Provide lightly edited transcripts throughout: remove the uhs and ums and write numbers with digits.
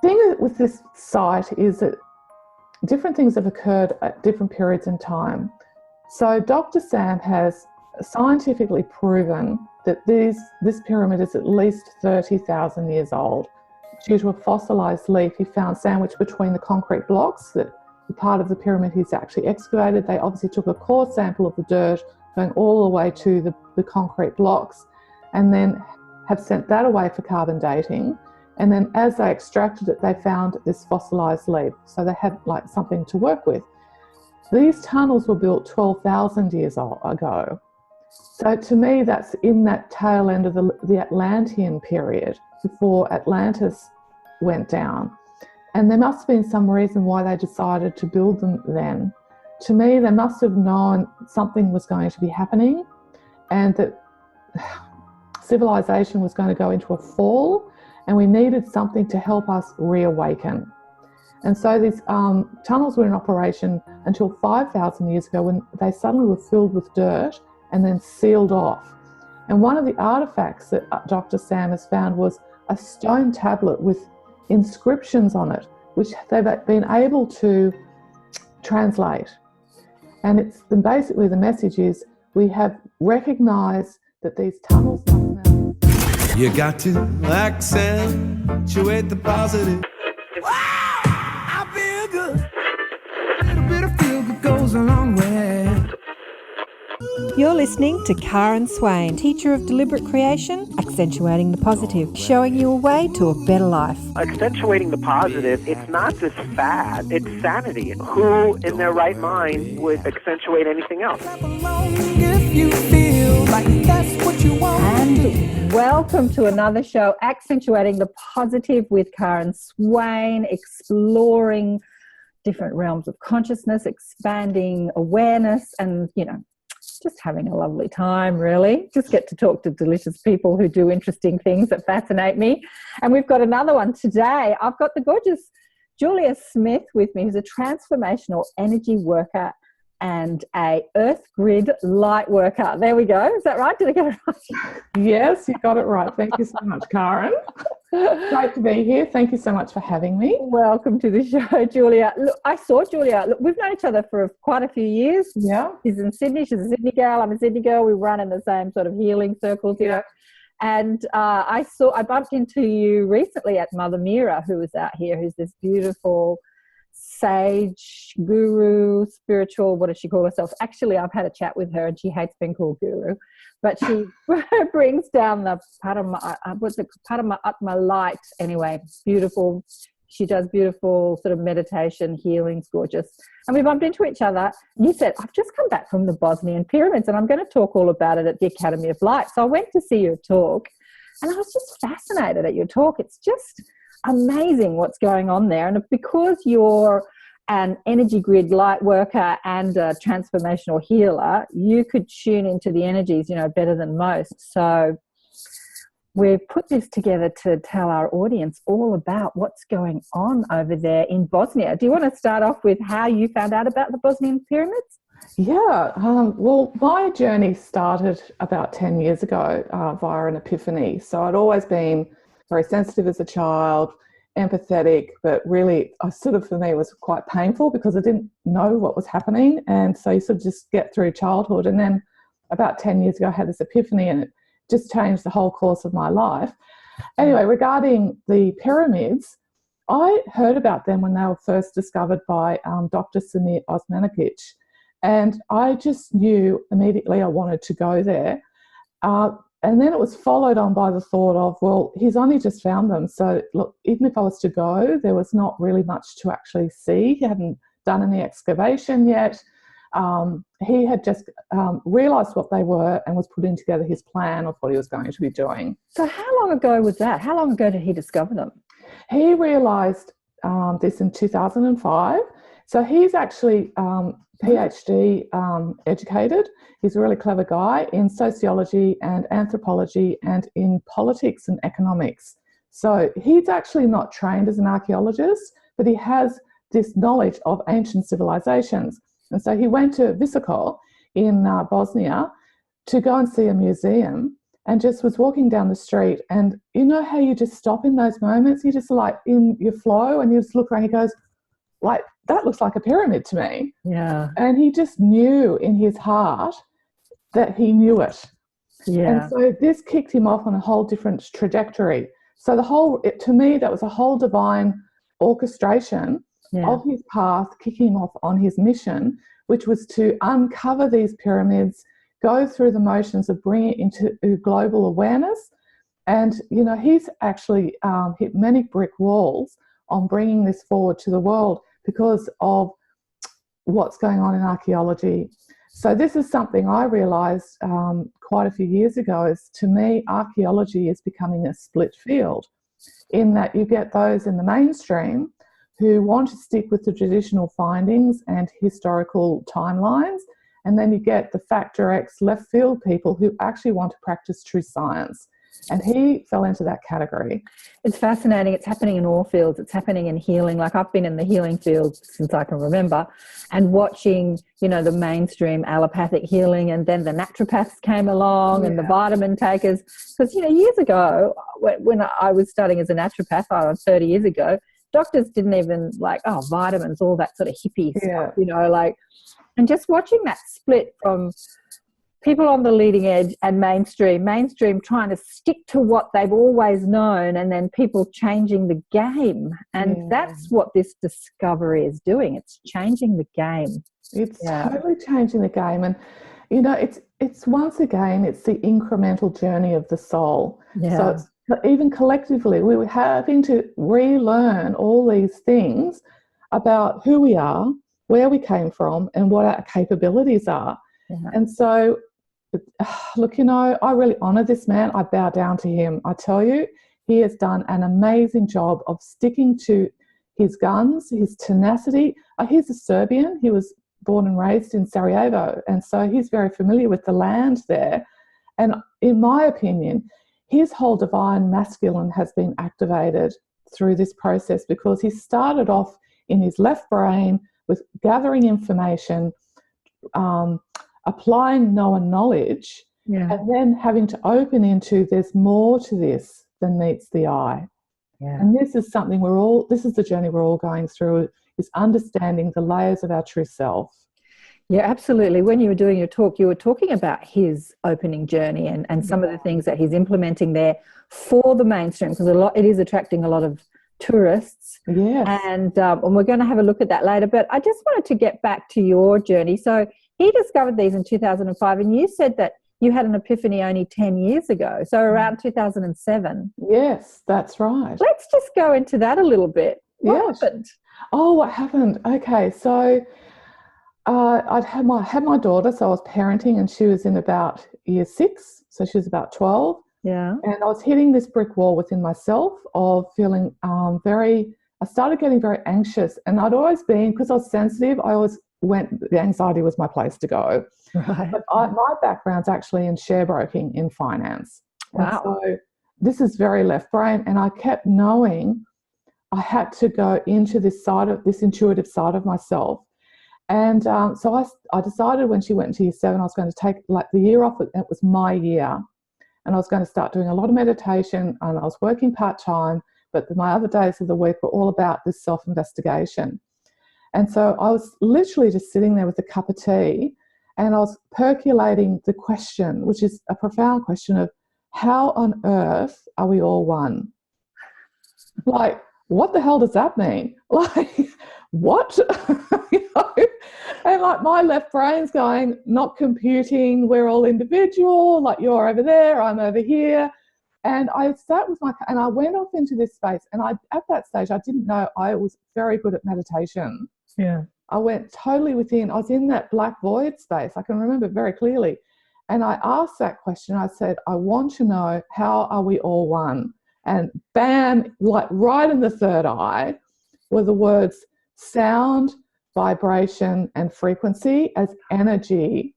thing with this site is that different things have occurred at different periods in time. So Dr. Sam has scientifically proven that this pyramid is at least 30,000 years old. Due to a fossilised leaf he found sandwiched between the concrete blocks, that the part of the pyramid he's actually excavated. They obviously took a core sample of the dirt going all the way to the concrete blocks, and then have sent that away for carbon dating. And then as they extracted it, they found this fossilised leaf. So they had like something to work with. These tunnels were built 12,000 years ago. So to me, that's in that tail end of the Atlantean period, before Atlantis went down. And there must have been some reason why they decided to build them then. To me, they must have known something was going to be happening, and that civilization was going to go into a fall, and we needed something to help us reawaken. And so these tunnels were in operation until 5,000 years ago, when they suddenly were filled with dirt and then sealed off. And one of the artifacts that Dr. Sam has found was a stone tablet with inscriptions on it, which they've been able to translate. And it's basically the message is, we have recognised that these tunnels must now... You got to accentuate the positive. Wow, I feel good. A little bit of feel good goes a long way. You're listening to KAren Swain, teacher of Deliberate Creation, accentuating the positive, showing you a way to a better life. Accentuating the positive, it's not just fad, it's sanity. Who in their right mind would accentuate anything else? If you feel like that's what you want. And welcome to another show, Accentuating the Positive with KAren Swain, exploring different realms of consciousness, expanding awareness, and, just having a lovely time, really. Just get to talk to delicious people who do interesting things that fascinate me. And we've got another one today. I've got the gorgeous Julia Smith with me, who's a transformational energy worker and a earth grid light worker. There we go. Is that right? Did I get it right? Yes, you got it right. Thank you so much, Karen. Great to be here. Thank you so much for having me. Welcome to the show, Julia. Look, I saw Julia. Look, we've known each other for quite a few years. Yeah. She's in Sydney. She's a Sydney girl. I'm a Sydney girl. We run in the same sort of healing circles, Yeah. And I bumped into you recently at Mother Mira, who was out here, who's this beautiful sage, guru, spiritual, what does she call herself? Actually, I've had a chat with her and she hates being called guru, but she brings down the Padma Atma light. Anyway, beautiful. She does beautiful sort of meditation, healing, it's gorgeous. And we bumped into each other. And you said, I've just come back from the Bosnian Pyramids and I'm going to talk all about it at the Academy of Light. So I went to see your talk and I was just fascinated at your talk. It's just amazing what's going on there. And because you're an energy grid light worker and a transformational healer, you could tune into the energies, better than most. So we've put this together to tell our audience all about what's going on over there in Bosnia. Do you want to start off with how you found out about the Bosnian Pyramids? Yeah, well, my journey started about 10 years ago via an epiphany. So I'd always been very sensitive as a child, empathetic, but really for me it was quite painful because I didn't know what was happening. And so you sort of just get through childhood. And then about 10 years ago I had this epiphany and it just changed the whole course of my life. Anyway, regarding the pyramids, I heard about them when they were first discovered by Dr. Samir Osmanagic. And I just knew immediately I wanted to go there. And then it was followed on by the thought of, well, he's only just found them. So look, even if I was to go, there was not really much to actually see. He hadn't done any excavation yet. He had just realised what they were and was putting together his plan of what he was going to be doing. So how long ago was that? How long ago did he discover them? He realised this in 2005. So he's actually PhD educated. He's a really clever guy in sociology and anthropology and in politics and economics. So he's actually not trained as an archaeologist, but he has this knowledge of ancient civilizations. And so he went to Visoko in Bosnia to go and see a museum. and just was walking down the street, and you know how you just stop in those moments, you just like in your flow, and you just look around, he goes, like, that looks like a pyramid to me. Yeah. And he just knew in his heart that he knew it. Yeah. And so this kicked him off on a whole different trajectory. So to me, that was a whole divine orchestration of his path, kicking him off on his mission, which was to uncover these pyramids, go through the motions of bringing it into global awareness. And, you know, he's actually hit many brick walls on bringing this forward to the world because of what's going on in archaeology. So this is something I realised quite a few years ago, is to me, archaeology is becoming a split field, in that you get those in the mainstream who want to stick with the traditional findings and historical timelines, and then you get the Factor X left field people who actually want to practice true science. And he fell into that category. It's fascinating. It's happening in all fields. It's happening in healing. Like, I've been in the healing field since I can remember, and watching, you know, the mainstream allopathic healing, and then the naturopaths came along and the vitamin takers. Because, you know, years ago, when I was studying as a naturopath, 30 years ago, doctors didn't even like, oh, vitamins, all that sort of hippie stuff, you know, like, and just watching that split from people on the leading edge and mainstream trying to stick to what they've always known, and then people changing the game. And that's what this discovery is doing. It's changing the game. It's totally changing the game. And, you know, it's once again, it's the incremental journey of the soul. Yeah. So it's, even collectively, we were having to relearn all these things about who we are, where we came from, and what our capabilities are. Yeah. And so, look, you know, I really honour this man. I bow down to him. I tell you, he has done an amazing job of sticking to his guns, his tenacity. He's a Serbian. He was born and raised in Sarajevo, and so he's very familiar with the land there. And in my opinion, his whole divine masculine has been activated through this process, because he started off in his left brain with gathering information, applying known knowledge, and then having to open into, there's more to this than meets the eye. And this is something this is the journey we're all going through, is understanding the layers of our true self. Yeah, absolutely. When you were doing your talk, you were talking about his opening journey and some of the things that he's implementing there for the mainstream, because it is attracting a lot of tourists. Yes. And we're going to have a look at that later. But I just wanted to get back to your journey. So he discovered these in 2005, and you said that you had an epiphany only 10 years ago, so around 2007. Yes, that's right. Let's just go into that a little bit. What happened? Oh, what happened? Okay, so I'd had my daughter, so I was parenting, and she was in about year 6, so she was about 12. Yeah. And I was hitting this brick wall within myself of feeling I started getting very anxious, and I'd always been, because I was sensitive, I always the anxiety was my place to go. Right. But my background's actually in share broking, in finance. Wow. And so this is very left brain, and I kept knowing I had to go into this intuitive side of myself. And so I decided when she went into year 7, I was going to take like the year off. It was my year, and I was going to start doing a lot of meditation, and I was working part-time, but my other days of the week were all about this self-investigation. And so I was literally just sitting there with a cup of tea, and I was percolating the question, which is a profound question of, how on earth are we all one? Like, what the hell does that mean? Like, what? You know? And like my left brain's going, not computing, we're all individual, like you're over there, I'm over here. And I sat with and I went off into this space, and at that stage, I didn't know I was very good at meditation. Yeah. I went totally within. I was in that black void space. I can remember very clearly. And I asked that question. I said, I want to know, how are we all one? And bam, like right in the third eye were the words sound, vibration, and frequency as energy.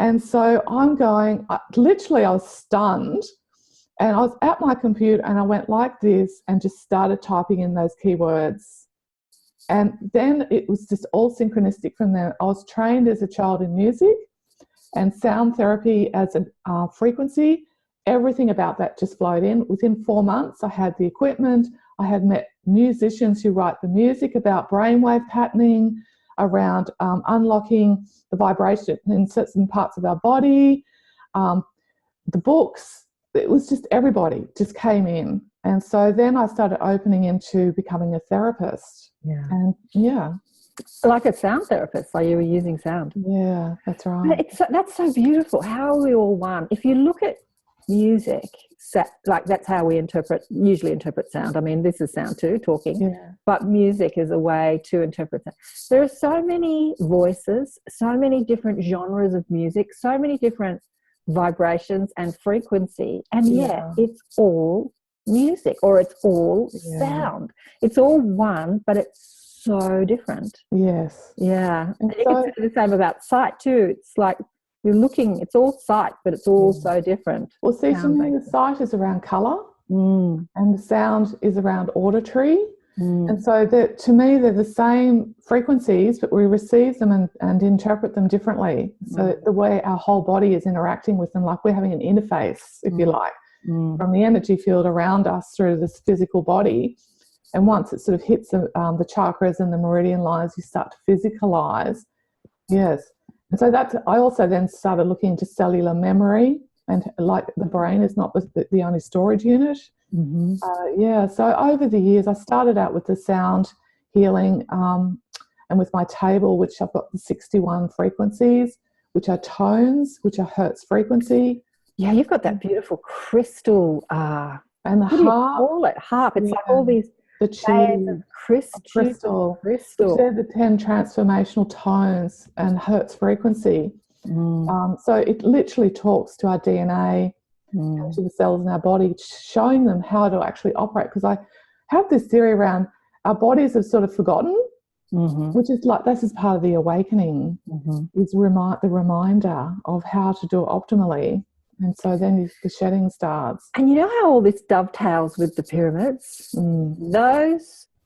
And so I'm going, literally I was stunned, and I was at my computer, and I went like this and just started typing in those keywords. And then it was just all synchronistic from there. I was trained as a child in music and sound therapy as a frequency, everything about that just flowed in. Within 4 months, I had the equipment. I had met musicians who write the music about brainwave patterning, around unlocking the vibration in certain parts of our body. The books, it was just everybody just came in. And so then I started opening into becoming a therapist. Yeah. And yeah. Like a sound therapist, like you were using sound. Yeah, that's right. That's so beautiful. How are we all one? If you look at music, like that's how we usually interpret sound. I mean, this is sound too, talking. Yeah. But music is a way to interpret that. There are so many voices, so many different genres of music, so many different vibrations and frequency, and yet it's all music, or it's all sound. It's all one, but it's so different. Yes. Yeah. And you can say the same about sight too. It's like you're looking, it's all sight, but it's all so different. Well, see, to me, the sight is around colour, and the sound is around auditory. And so to me, they're the same frequencies, but we receive them and interpret them differently. So the way our whole body is interacting with them, like we're having an interface, if you like, from the energy field around us through this physical body. And once it sort of hits the chakras and the meridian lines, you start to physicalize. Yes. And so I also then started looking into cellular memory, and like the brain is not the only storage unit. So over the years, I started out with the sound healing and with my table, which I've got the 61 frequencies, which are tones, which are hertz frequency. Yeah, you've got that beautiful crystal. And the harp. What do you call it? Harp. It's like all these crystal. They're the 10 transformational tones and hertz frequency. So it literally talks to our DNA, to the cells in our body, showing them how to actually operate. Because I have this theory around our bodies have sort of forgotten, which is like this is part of the awakening, is the reminder of how to do it optimally. And so then the shedding starts. And you know how all this dovetails with the pyramids?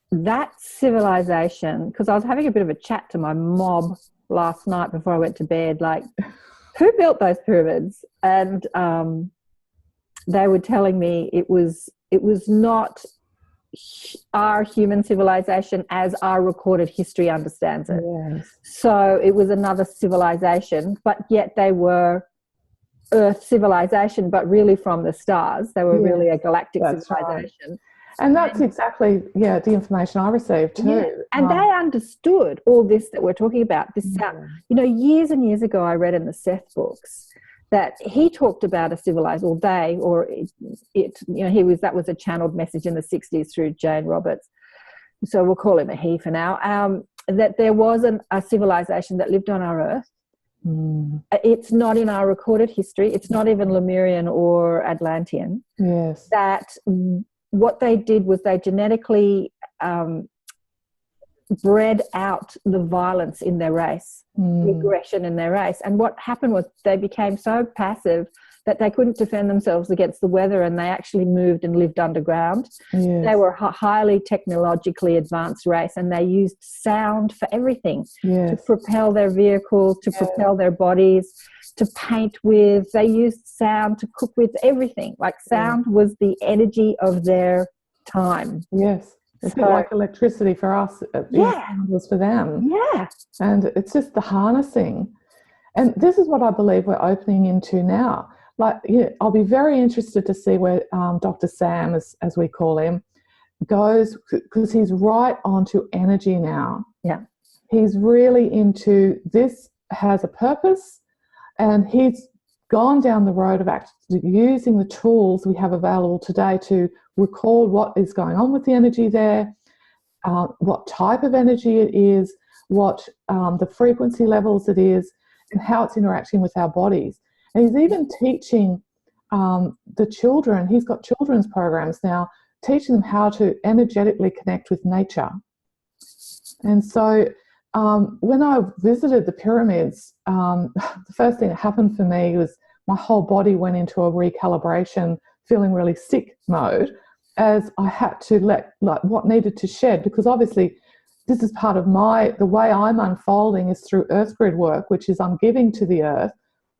That civilization, because I was having a bit of a chat to my mob last night before I went to bed, like, who built those pyramids? And they were telling me it was not our human civilization as our recorded history understands it. Yes. So it was another civilization, but yet they were Earth civilization, but really from the stars. They were really a galactic civilization. Right. And that's exactly, the information I received too. Yeah. And they understood all this that we're talking about. This sound, years and years ago, I read in the Seth books that he talked about a civilized, or they, or it that was a channeled message in the 60s through Jane Roberts. So we'll call him a he for now. That there was a civilization that lived on our Earth. It's not in our recorded history. It's not even Lemurian or Atlantean. Yes. That what they did was they genetically bred out the violence in their race, the aggression in their race. And what happened was they became so passive that they couldn't defend themselves against the weather, and they actually moved and lived underground. Yes. They were a highly technologically advanced race, and they used sound for everything, to propel their vehicles, to propel their bodies, to paint with. They used sound to cook with, everything. Like sound was the energy of their time. Yes. It's a bit like electricity for us. Sound was for them. Yeah. And it's just the harnessing. And this is what I believe we're opening into now. Like, I'll be very interested to see where Dr. Sam, as we call him, goes, because he's right onto energy now. Yeah. He's really into this, has a purpose, and he's gone down the road of actually using the tools we have available today to record what is going on with the energy there, what type of energy it is, what the frequency levels it is, and how it's interacting with our bodies. And he's even teaching the children, he's got children's programs now, teaching them how to energetically connect with nature. And so when I visited the pyramids, the first thing that happened for me was my whole body went into a recalibration, feeling really sick mode, as I had to let what needed to shed, because obviously this is part of the way I'm unfolding is through earth grid work, which is I'm giving to the earth,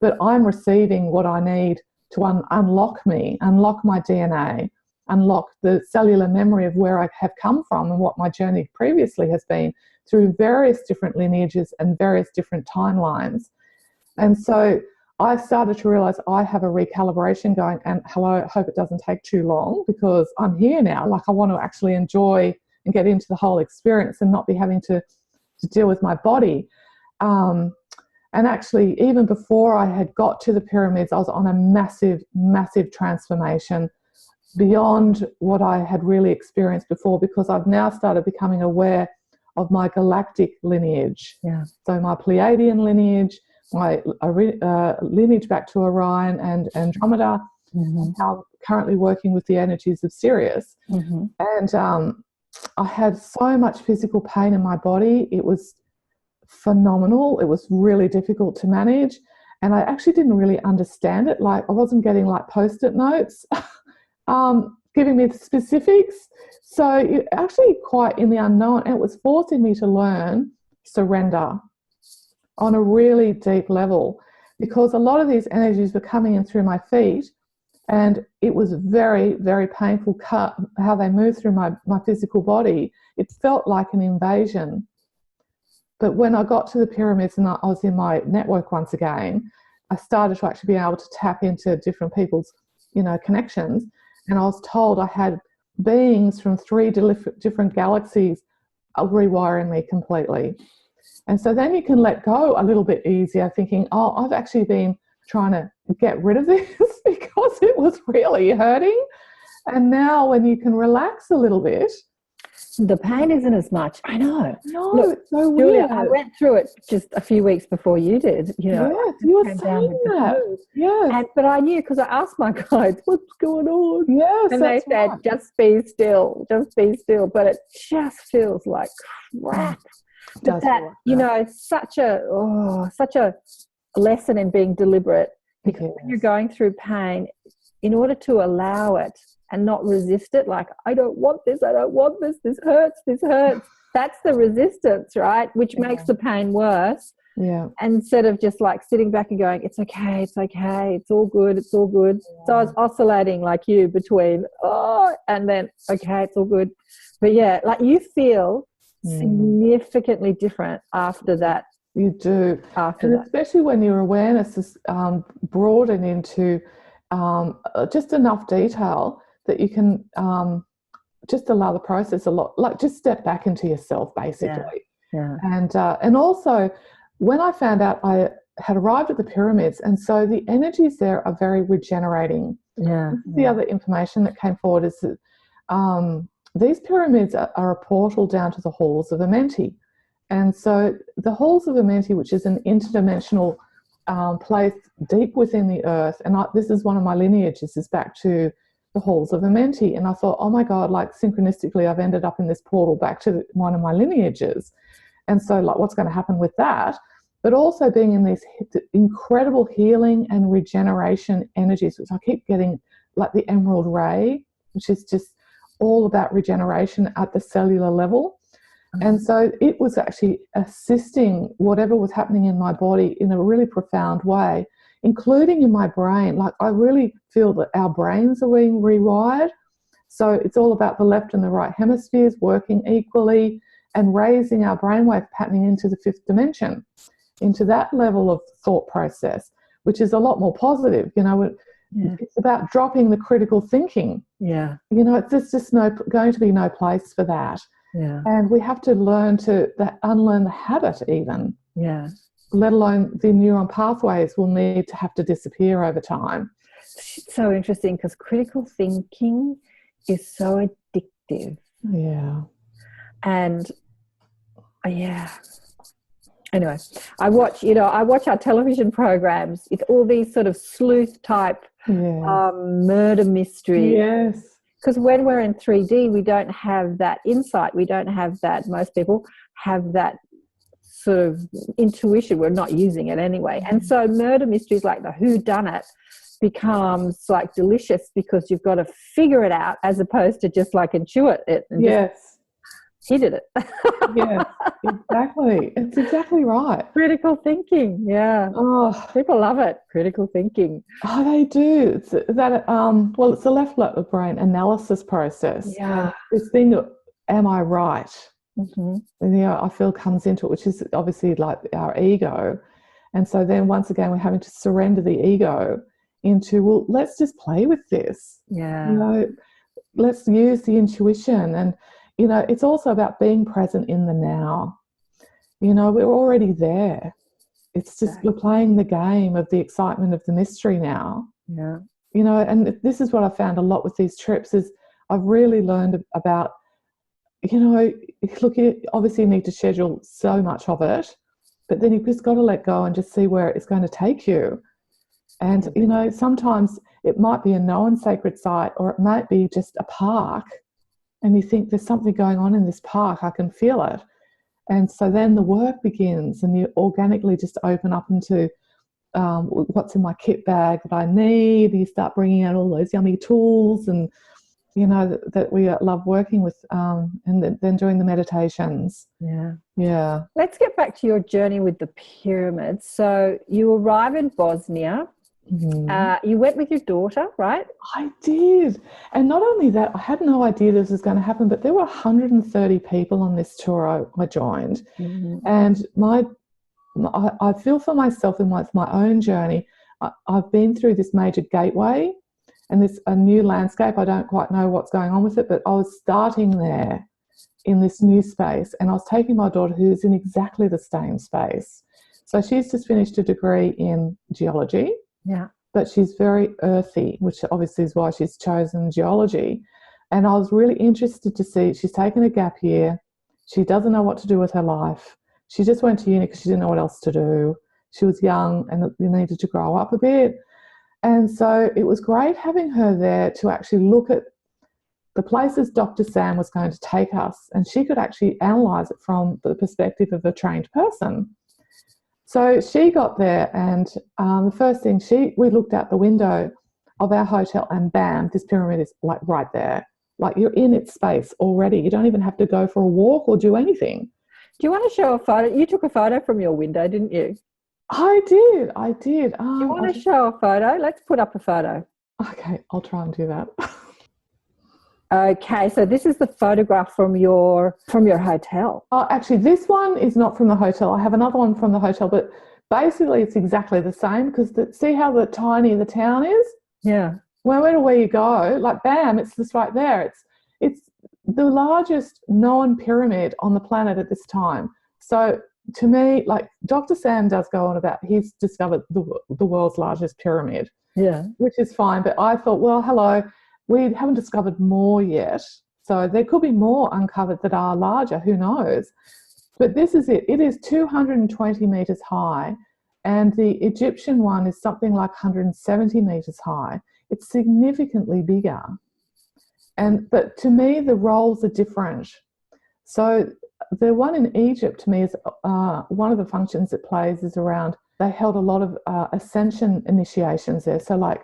but I'm receiving what I need to unlock me, unlock my DNA, unlock the cellular memory of where I have come from and what my journey previously has been through various different lineages and various different timelines. And so I started to realize I have a recalibration going, and hello, I hope it doesn't take too long, because I'm here now. Like, I want to actually enjoy and get into the whole experience and not be having to deal with my body. And actually, even before I had got to the pyramids, I was on a massive, massive transformation beyond what I had really experienced before, because I've now started becoming aware of my galactic lineage. Yeah. So my Pleiadian lineage, my lineage back to Orion and Andromeda, and how I'm currently working with the energies of Sirius. And I had so much physical pain in my body. It was phenomenal. It was really difficult to manage, and I actually didn't really understand it. Like, I wasn't getting like post-it notes giving me the specifics. So it actually quite in the unknown, and it was forcing me to learn surrender on a really deep level, because a lot of these energies were coming in through my feet, and it was very, very painful how they moved through my physical body. It felt like an invasion. But when I got to the pyramids and I was in my network once again, I started to actually be able to tap into different people's, connections. And I was told I had beings from 3 different galaxies rewiring me completely. And so then you can let go a little bit easier, thinking, oh, I've actually been trying to get rid of this because it was really hurting. And now when you can relax a little bit, the pain isn't as much. I know. No, look, it's so Julia, weird. I went through it just a few weeks before you did. Yes, you were saying that. Yes. But I knew, because I asked my guides, what's going on? Yes, and they said, just be still, just be still. But it just feels like crap. But that, such a lesson in being deliberate, because when you're going through pain, in order to allow it and not resist it, like, I don't want this, this hurts, that's the resistance, right? Which makes the pain worse. Yeah. Instead of just like sitting back and going, it's okay, it's all good. Yeah. So I was oscillating like you between, and then, okay, it's all good. But yeah, like, you feel significantly different after that. You do. Especially when your awareness is broadened into just enough detail that you can just allow the process a lot, like just step back into yourself, basically. Yeah. And also, when I found out I had arrived at the pyramids, and so the energies there are very regenerating. Yeah. The other information that came forward is that these pyramids are a portal down to the halls of Amenti. And so the halls of Amenti, which is an interdimensional place deep within the earth, and this is one of my lineages, is back to the halls of Amenti. And I thought, oh my God, like, synchronistically, I've ended up in this portal back to one of my lineages. And so, like, what's going to happen with that? But also being in these incredible healing and regeneration energies, which I keep getting, like the emerald ray, which is just all about regeneration at the cellular level. And so it was actually assisting whatever was happening in my body in a really profound way, including in my brain. Like, I really feel that our brains are being rewired. So it's all about the left and the right hemispheres working equally and raising our brainwave patterning into the 5th dimension, into that level of thought process, which is a lot more positive. It's about dropping the critical thinking. Yeah. It's just going to be no place for that. Yeah. And we have to learn to unlearn the habit even. Yeah. Let alone the neuron pathways will need to have to disappear over time. It's so interesting, because critical thinking is so addictive. Yeah. And anyway, I watch our television programs with all these sort of sleuth type murder mysteries. Yes. Because when we're in 3D, we don't have that insight. We don't have that. Most people have that sort of intuition. We're not using it anyway. And so murder mysteries like the whodunit becomes like delicious, because you've got to figure it out as opposed to just like intuit it. And He did it. Yes, exactly. It's exactly right. Critical thinking, yeah. Oh, People love it, critical thinking. oh, they do. It's that. Well, it's the left lobe brain analysis process. Yeah. This thing of, am I right? Mm-hmm. And, I feel comes into it, which is obviously like our ego. And so then once again, we're having to surrender the ego into, well, let's just play with this. Yeah. Let's use the intuition. And, it's also about being present in the now. We're already there. It's just we're playing the game of the excitement of the mystery now. Yeah. And this is what I found a lot with these trips is I've really learned about, look, you obviously need to schedule so much of it, but then you've just got to let go and just see where it's going to take you. And, sometimes it might be a known sacred site, or it might be just a park, and you think there's something going on in this park, I can feel it. And so then the work begins, and you organically just open up into what's in my kit bag that I need. You start bringing out all those yummy tools and, that we love working with, and then doing the meditations. Yeah. Yeah. Let's get back to your journey with the pyramids. So you arrive in Bosnia. Mm-hmm. You went with your daughter, right? I did. And not only that, I had no idea this was going to happen, but there were 130 people on this tour I joined. Mm-hmm. And I feel for myself in my own journey, I've been through this major gateway and this a new landscape. I don't quite know what's going on with it, but I was starting there in this new space, and I was taking my daughter, who's in exactly the same space. So she's just finished a degree in geology. Yeah. But she's very earthy, which obviously is why she's chosen geology. And I was really interested to see, she's taken a gap year. She doesn't know what to do with her life. She just went to uni because she didn't know what else to do. She was young and needed to grow up a bit. And so it was great having her there to actually look at the places Dr. Sam was going to take us, and she could actually analyse it from the perspective of a trained person. So she got there, and the first thing we looked out the window of our hotel, and bam, this pyramid is like right there. Like you're in its space already. You don't even have to go for a walk or do anything. Do you want to show a photo? You took a photo from your window, didn't you? I did. Do you want to show a photo? Let's put up a photo. Okay, I'll try and do that. Okay, so this is the photograph from your hotel. Oh, actually, this one is not from the hotel. I have another one from the hotel, but basically it's exactly the same because see how tiny the town is? Yeah. Where you go, like bam, it's just right there. It's the largest known pyramid on the planet at this time. So to me, like Dr. Sam does go on about, he's discovered the world's largest pyramid. Yeah. Which is fine, but I thought, well, hello, we haven't discovered more yet. So there could be more uncovered that are larger, who knows? But this is it. It is 220 metres high, and the Egyptian one is something like 170 metres high. It's significantly bigger. But to me, the roles are different. So the one in Egypt, to me, is one of the functions it plays is around, they held a lot of ascension initiations there. So like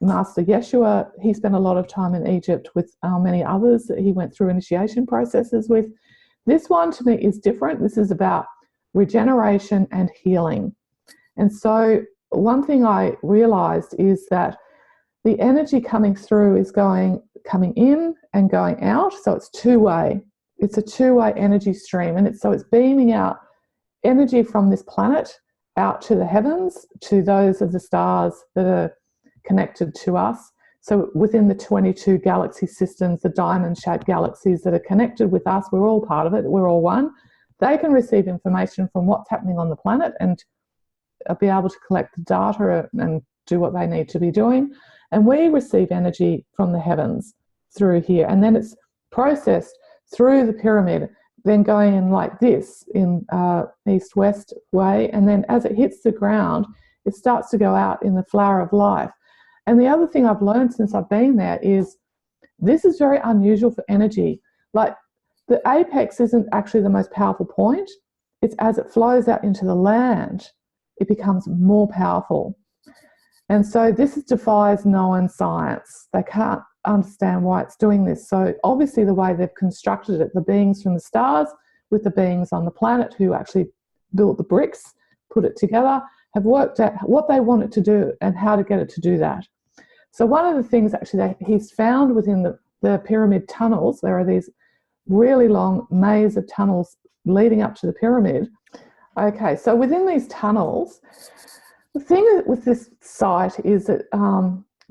Master Yeshua, he spent a lot of time in Egypt with many others that he went through initiation processes with. This one to me is different. This is about regeneration and healing. And so one thing I realized is that the energy coming through is coming in and going out. So it's two-way. It's a two-way energy stream. And it's beaming out energy from this planet out to the heavens, to those of the stars that are connected to us. So within the 22 galaxy systems, the diamond-shaped galaxies that are connected with us, we're all part of it, we're all one. They can receive information from what's happening on the planet and be able to collect the data and do what they need to be doing. And we receive energy from the heavens through here. And then it's processed through the pyramid, then going in like this in east-west way. And then as it hits the ground, it starts to go out in the flower of life. And the other thing I've learned since I've been there is this is very unusual for energy. Like the apex isn't actually the most powerful point. It's as it flows out into the land, it becomes more powerful. And so this defies known science. They can't understand why it's doing this. So obviously the way they've constructed it, the beings from the stars with the beings on the planet who actually built the bricks, put it together, have worked out what they want it to do and how to get it to do that. So one of the things actually that he's found within the pyramid tunnels, there are these really long maze of tunnels leading up to the pyramid. Okay, so within these tunnels, the thing with this site is that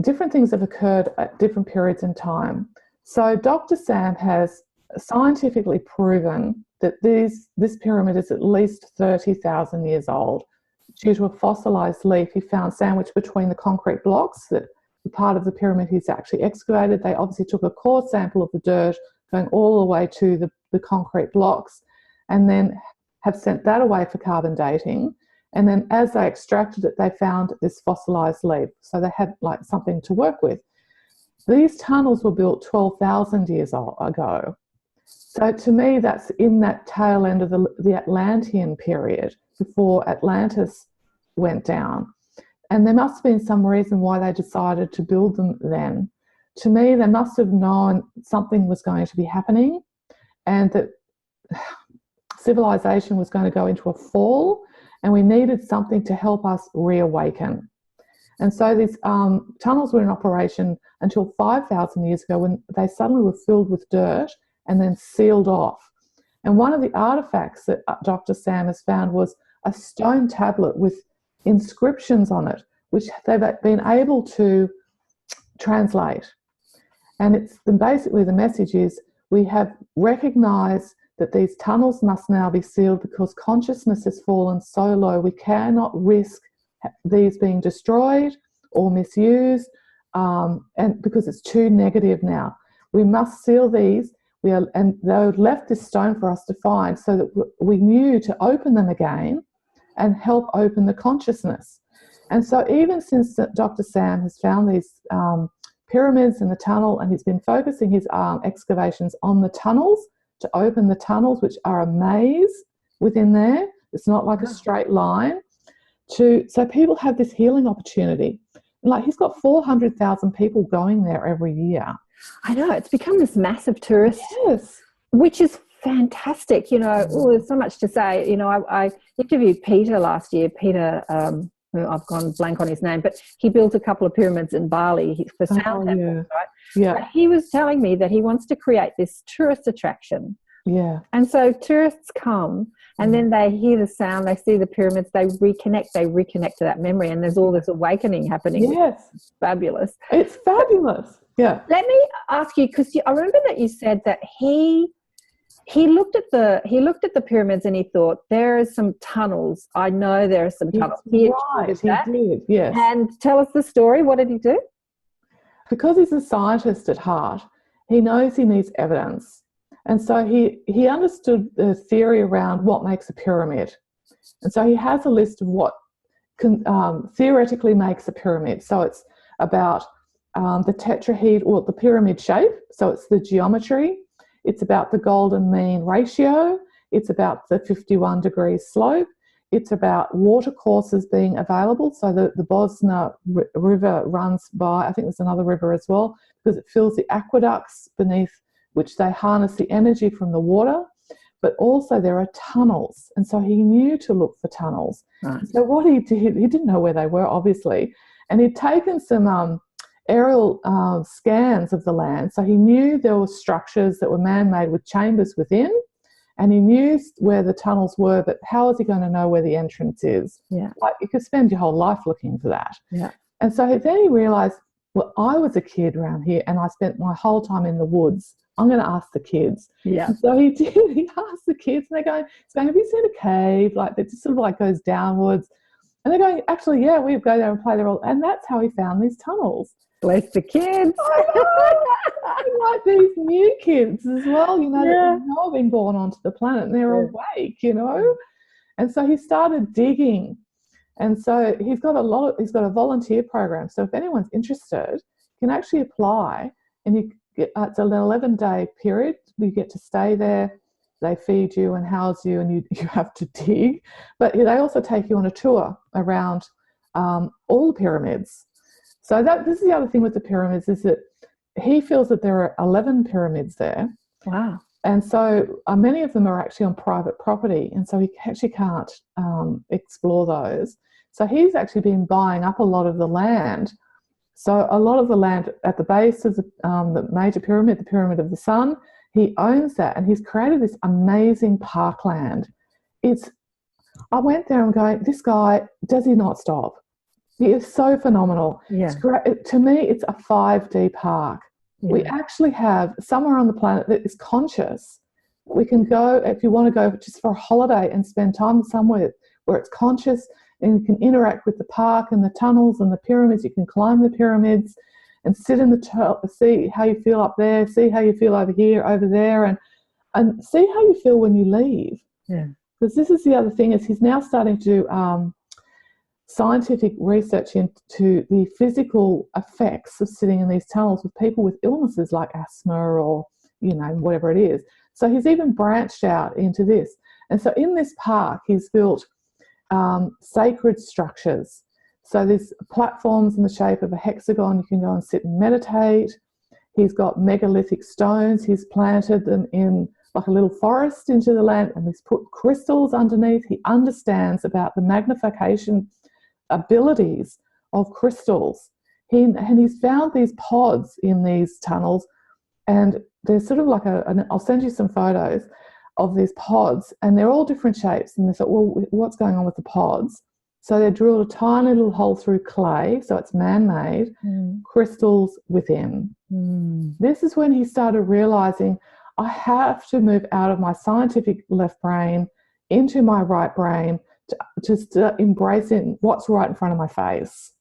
different things have occurred at different periods in time. So Dr. Sam has scientifically proven that this pyramid is at least 30,000 years old. Due to a fossilized leaf he found sandwiched between the concrete blocks, that the part of the pyramid he's actually excavated. They obviously took a core sample of the dirt going all the way to the concrete blocks, and then have sent that away for carbon dating. And then as they extracted it, they found this fossilized leaf. So they had like something to work with. These tunnels were built 12,000 years ago. So to me, that's in that tail end of the Atlantean period, before Atlantis went down. And there must have been some reason why they decided to build them then. To me, they must have known something was going to be happening and that civilization was going to go into a fall, and we needed something to help us reawaken. And so these tunnels were in operation until 5,000 years ago, when they suddenly were filled with dirt and then sealed off. And one of the artifacts that Dr. Sam has found was a stone tablet with inscriptions on it, which they've been able to translate. And it's basically the message is, we have recognized that these tunnels must now be sealed because consciousness has fallen so low, we cannot risk these being destroyed or misused, and because it's too negative now. We must seal these. And they left this stone for us to find so that we knew to open them again and help open the consciousness. And so even since Dr. Sam has found these pyramids in the tunnel, and he's been focusing his excavations on the tunnels, to open the tunnels, which are a maze within there. It's not like a straight line. So people have this healing opportunity. Like, he's got 400,000 people going there every year. I know, it's become this massive tourist, yes, which is fantastic. You know, there's so much to say. You know, I interviewed Peter last year. Peter, I've gone blank on his name, but he built a couple of pyramids in Bali for sound temples, right? Yeah. But he was telling me that he wants to create this tourist attraction. Yeah. And so tourists come, and then they hear the sound, they see the pyramids, they reconnect to that memory, and there's all this awakening happening. Yes. It's fabulous. It's fabulous. Yeah. Let me ask you, because I remember that you said that he looked at the pyramids and he thought, there are some tunnels. I know there are some tunnels. Right, he did, yes. And tell us the story. What did he do? Because he's a scientist at heart, he knows he needs evidence. And so he understood the theory around what makes a pyramid. And so he has a list of what theoretically makes a pyramid. So it's about the tetrahedron, or the pyramid shape. So it's the geometry. It's about the golden mean ratio. It's about the 51 degrees slope. It's about water courses being available. So the Bosna River runs by, I think there's another river as well, because it fills the aqueducts beneath which they harness the energy from the water. But also there are tunnels. And so he knew to look for tunnels. Right. So what he did, he didn't know where they were, obviously. And he'd taken some aerial scans of the land. So he knew there were structures that were man-made with chambers within. And he knew where the tunnels were, but how is he going to know where the entrance is? Yeah. Like, you could spend your whole life looking for that. Yeah. And so then he realised, well, I was a kid around here and I spent my whole time in the woods. I'm going to ask the kids. Yeah. And so he did. He asked the kids, and they're going, "So have you seen a cave? Like, it just sort of like goes downwards." And they're going, "Actually, yeah, we go there and play the role." And that's how he found these tunnels. Bless the kids. Like these new kids as well, you know, Yeah. that have been born onto the planet and they're awake, you know. And so he started digging. And so he's got a volunteer program. So if anyone's interested, you can actually apply, and it's an 11-day period. You get to stay there. They feed you and house you, and you have to dig. But they also take you on a tour around all the pyramids. So this is the other thing with the pyramids, is that he feels that there are 11 pyramids there. Wow. And so many of them are actually on private property, and so he actually can't explore those. So he's actually been buying up a lot of the land. So a lot of the land at the base of the major pyramid, the Pyramid of the Sun, he owns that, and he's created this amazing parkland. I went there and going, this guy, does he not stop? He is so phenomenal. Yeah. It's great. To me, it's a 5D park. Yeah. We actually have somewhere on the planet that is conscious. We can go, if you want to go just for a holiday and spend time somewhere where it's conscious, and you can interact with the park and the tunnels and the pyramids. You can climb the pyramids and sit in the see how you feel up there, see how you feel over here, over there, and see how you feel when you leave. Yeah. Because this is the other thing, is he's now starting to do scientific research into the physical effects of sitting in these tunnels with people with illnesses like asthma or, whatever it is. So he's even branched out into this. And so in this park, he's built sacred structures. So there's platforms in the shape of a hexagon. You can go and sit and meditate. He's got megalithic stones. He's planted them in like a little forest into the land, and he's put crystals underneath. He understands about the magnification abilities of crystals. And he's found these pods in these tunnels, and they're sort of like I'll send you some photos of these pods, and they're all different shapes. And they thought, well, what's going on with the pods? So they drilled a tiny little hole through clay, so it's man-made, crystals within. This is when he started realizing, I have to move out of my scientific left brain into my right brain to start embracing what's right in front of my face.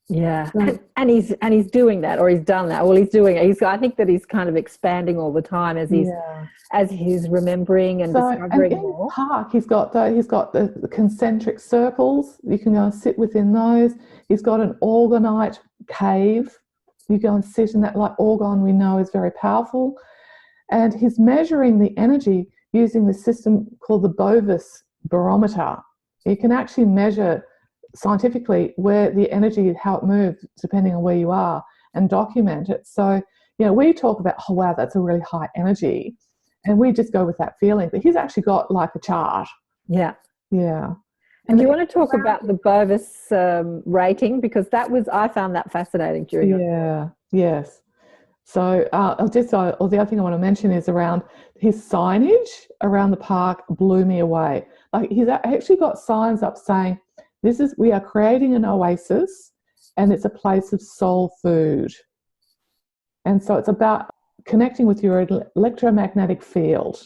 Yeah, and he's doing that, or he's done that. Well, he's doing it. I think that he's kind of expanding all the time as he's remembering and discovering and in more. The park, he's got the concentric circles. You can go and sit within those. He's got an orgonite cave. You go and sit in that, like orgon we know is very powerful. And he's measuring the energy using the system called the Bovis barometer. You can actually measure scientifically where the energy, how it moves depending on where you are, and document it. So, we talk about, oh wow, that's a really high energy, and we just go with that feeling. But he's actually got like a chart. Yeah. And do you want to talk about the Bovis rating, because I found that fascinating during your Yes. So the other thing I want to mention is around his signage around the park blew me away. Like, he's actually got signs up saying, we are creating an oasis, and it's a place of soul food. And so it's about connecting with your electromagnetic field.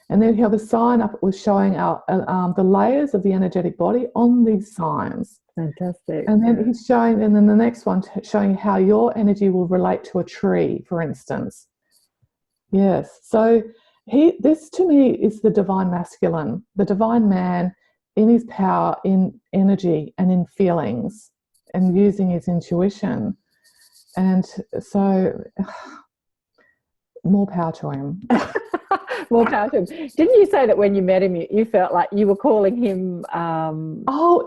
And then you have a sign up with showing the layers of the energetic body on these signs. Fantastic. And then he's showing, and then the next one showing how your energy will relate to a tree, for instance. Yes. So this to me is the divine masculine, the divine man in his power, in energy and in feelings, and using his intuition. And so more power to him. More power to him. Didn't you say that when you met him, you felt like you were calling him...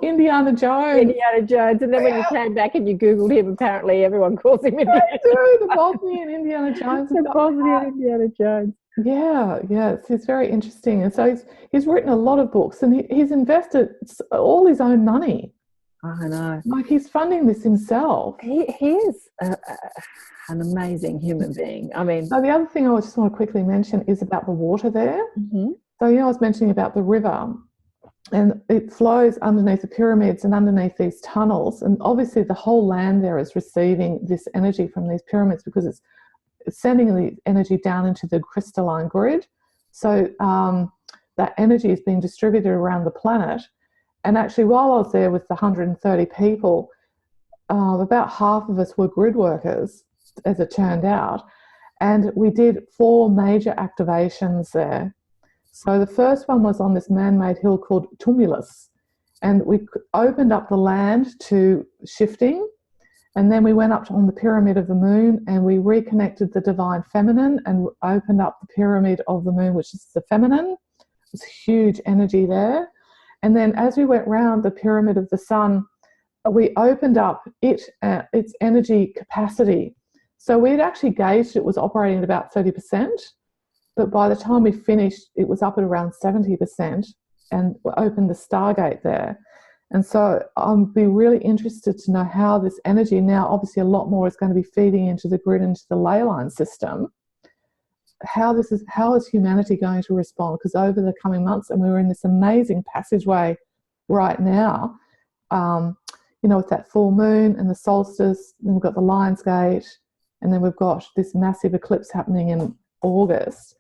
Indiana Jones. Indiana Jones. And then when you came back and you Googled him, apparently everyone calls him Indiana Jones. The Bosnian Indiana Jones. The Bosnian Indiana Jones. Yeah, it's very interesting. And so he's written a lot of books, and he's invested all his own money. I know. Like, he's funding this himself. He is an amazing human being. I mean... So the other thing I just want to quickly mention is about the water there. Mm-hmm. So, I was mentioning about the river, and it flows underneath the pyramids and underneath these tunnels. And obviously the whole land there is receiving this energy from these pyramids, because it's sending the energy down into the crystalline grid. So that energy is being distributed around the planet. And actually, while I was there with the 130 people, about half of us were grid workers, as it turned out. And we did 4 major activations there. So the first one was on this man-made hill called Tumulus. And we opened up the land to shifting. And then we went up on the pyramid of the moon, and we reconnected the divine feminine and opened up the pyramid of the moon, which is the feminine. There's huge energy there. And then as we went round the pyramid of the sun, we opened up its energy capacity. So we'd actually gauged it was operating at about 30%, but by the time we finished, it was up at around 70% and opened the Stargate there. And so I'd be really interested to know how this energy, now obviously a lot more is going to be feeding into the grid, into the ley line system. How is humanity going to respond? Because over the coming months, and we're in this amazing passageway right now, with that full moon and the solstice, then we've got the Lion's Gate, and then we've got this massive eclipse happening in August.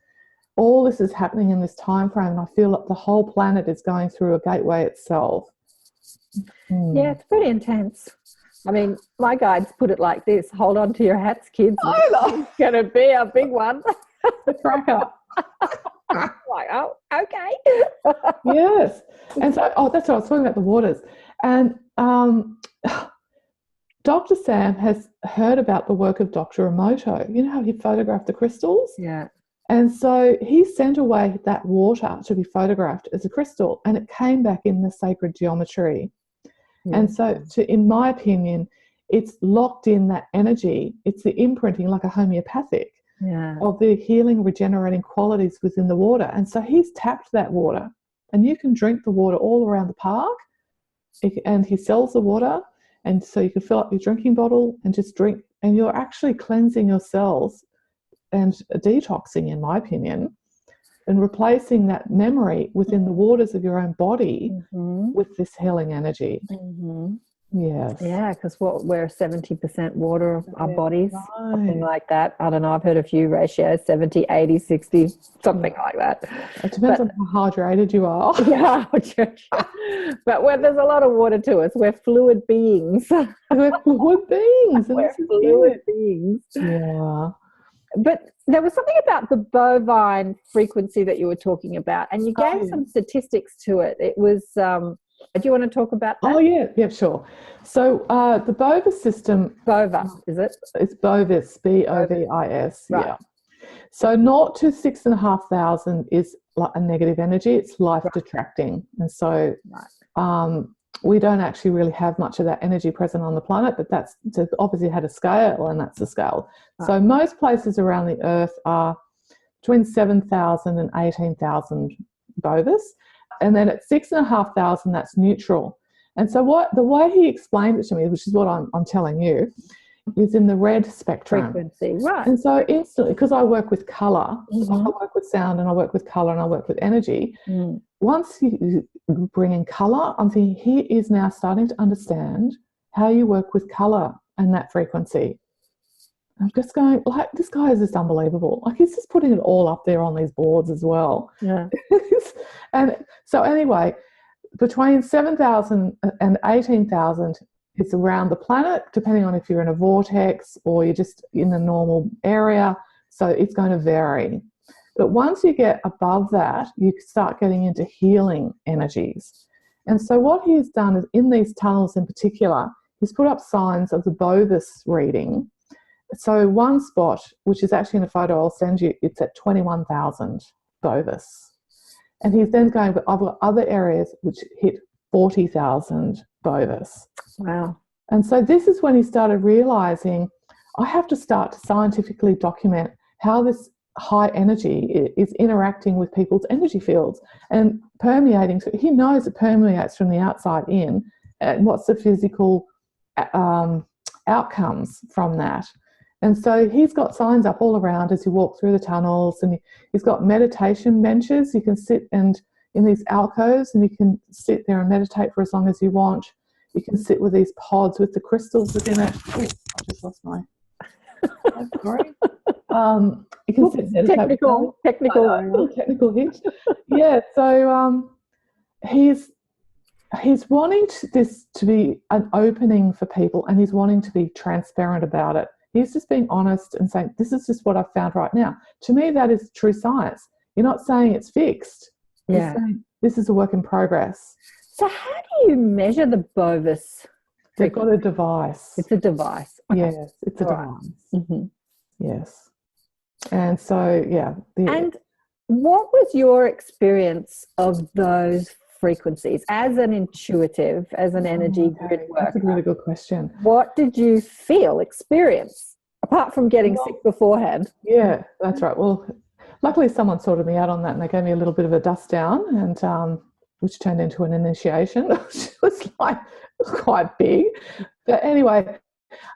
All this is happening in this time frame, and I feel like the whole planet is going through a gateway itself. Yeah, it's pretty intense. I mean, my guides put it like this: hold on to your hats, kids. It's going to be a big one. Cracker. Like, oh, okay. Yes. And so, that's what I was talking about, the waters. And Dr. Sam has heard about the work of Dr. Emoto. You know how he photographed the crystals? Yeah. And so he sent away that water to be photographed as a crystal, and it came back in the sacred geometry. Yeah. And so, in my opinion, it's locked in that energy. It's the imprinting, like a homeopathic, of the healing, regenerating qualities within the water. And so he's tapped that water, and you can drink the water all around the park. And he sells the water, and so you can fill up your drinking bottle and just drink, and you're actually cleansing your cells and detoxing, in my opinion, and replacing that memory within the waters of your own body with this healing energy. Yes. Yeah, because we're 70% water of our bodies, something like that. I don't know, I've heard a few ratios, 70, 80, 60, something like that. It depends on how hydrated you are. Yeah, but there's a lot of water to us. We're fluid beings. We're fluid beings. We're fluid beings. Yeah. But there was something about the bovine frequency that you were talking about, and you gave some statistics to it. It was... do you want to talk about that? Oh, yeah, sure. So the Bovis system... Bovis, is it? It's Bovis, Bovis, right. Yeah. So 0 to 6,500 is like a negative energy. It's life detracting. And so we don't actually really have much of that energy present on the planet, but that's obviously had a scale, and that's the scale. Right. So most places around the Earth are between 7,000 and 18,000 Bovis. And then at 6,500, that's neutral. And so the way he explained it to me, which is what I'm telling you, is in the red spectrum. Frequency, right. And so instantly, because I work with colour, I work with sound, and I work with colour, and I work with energy. Once you bring in colour, I'm thinking he is now starting to understand how you work with colour and that frequency. I'm just going, like, this guy is just unbelievable. Like, he's just putting it all up there on these boards as well. Yeah. And so anyway, between 7,000 and 18,000 is around the planet, depending on if you're in a vortex or you're just in the normal area. So it's going to vary. But once you get above that, you start getting into healing energies. And so what he's done is, in these tunnels in particular, he's put up signs of the Bovis reading. So one spot, which is actually in a photo I'll send you, it's at 21,000 Bovis. And he's then going, but I've got other areas which hit 40,000 Bovis. Wow. And so this is when he started realising, I have to start to scientifically document how this high energy is interacting with people's energy fields and permeating. So he knows it permeates from the outside in, and what's the physical outcomes from that. And so he's got signs up all around as you walk through the tunnels, and he's got meditation benches. You can sit in these alcoves, and you can sit there and meditate for as long as you want. You can sit with these pods with the crystals within it. Oh, I just lost my... Sorry. You can sit there. Technical hit. Yeah. So he's wanting this to be an opening for people, and he's wanting to be transparent about it. He's just being honest and saying, this is just what I've found right now. To me, that is true science. You're not saying it's fixed. Yeah. You're saying this is a work in progress. So how do you measure the Bovis? They've got a device. It's a device. Okay. Yes, it's a device. Right. Mm-hmm. Yes. And so, yeah. And what was your experience of those frequencies as an intuitive, as an energy grid worker? That's a really good question. What did you experience apart from getting sick beforehand. Yeah, that's right. Well, luckily someone sorted me out on that, and they gave me a little bit of a dust down, and which turned into an initiation, which was like quite big. But anyway,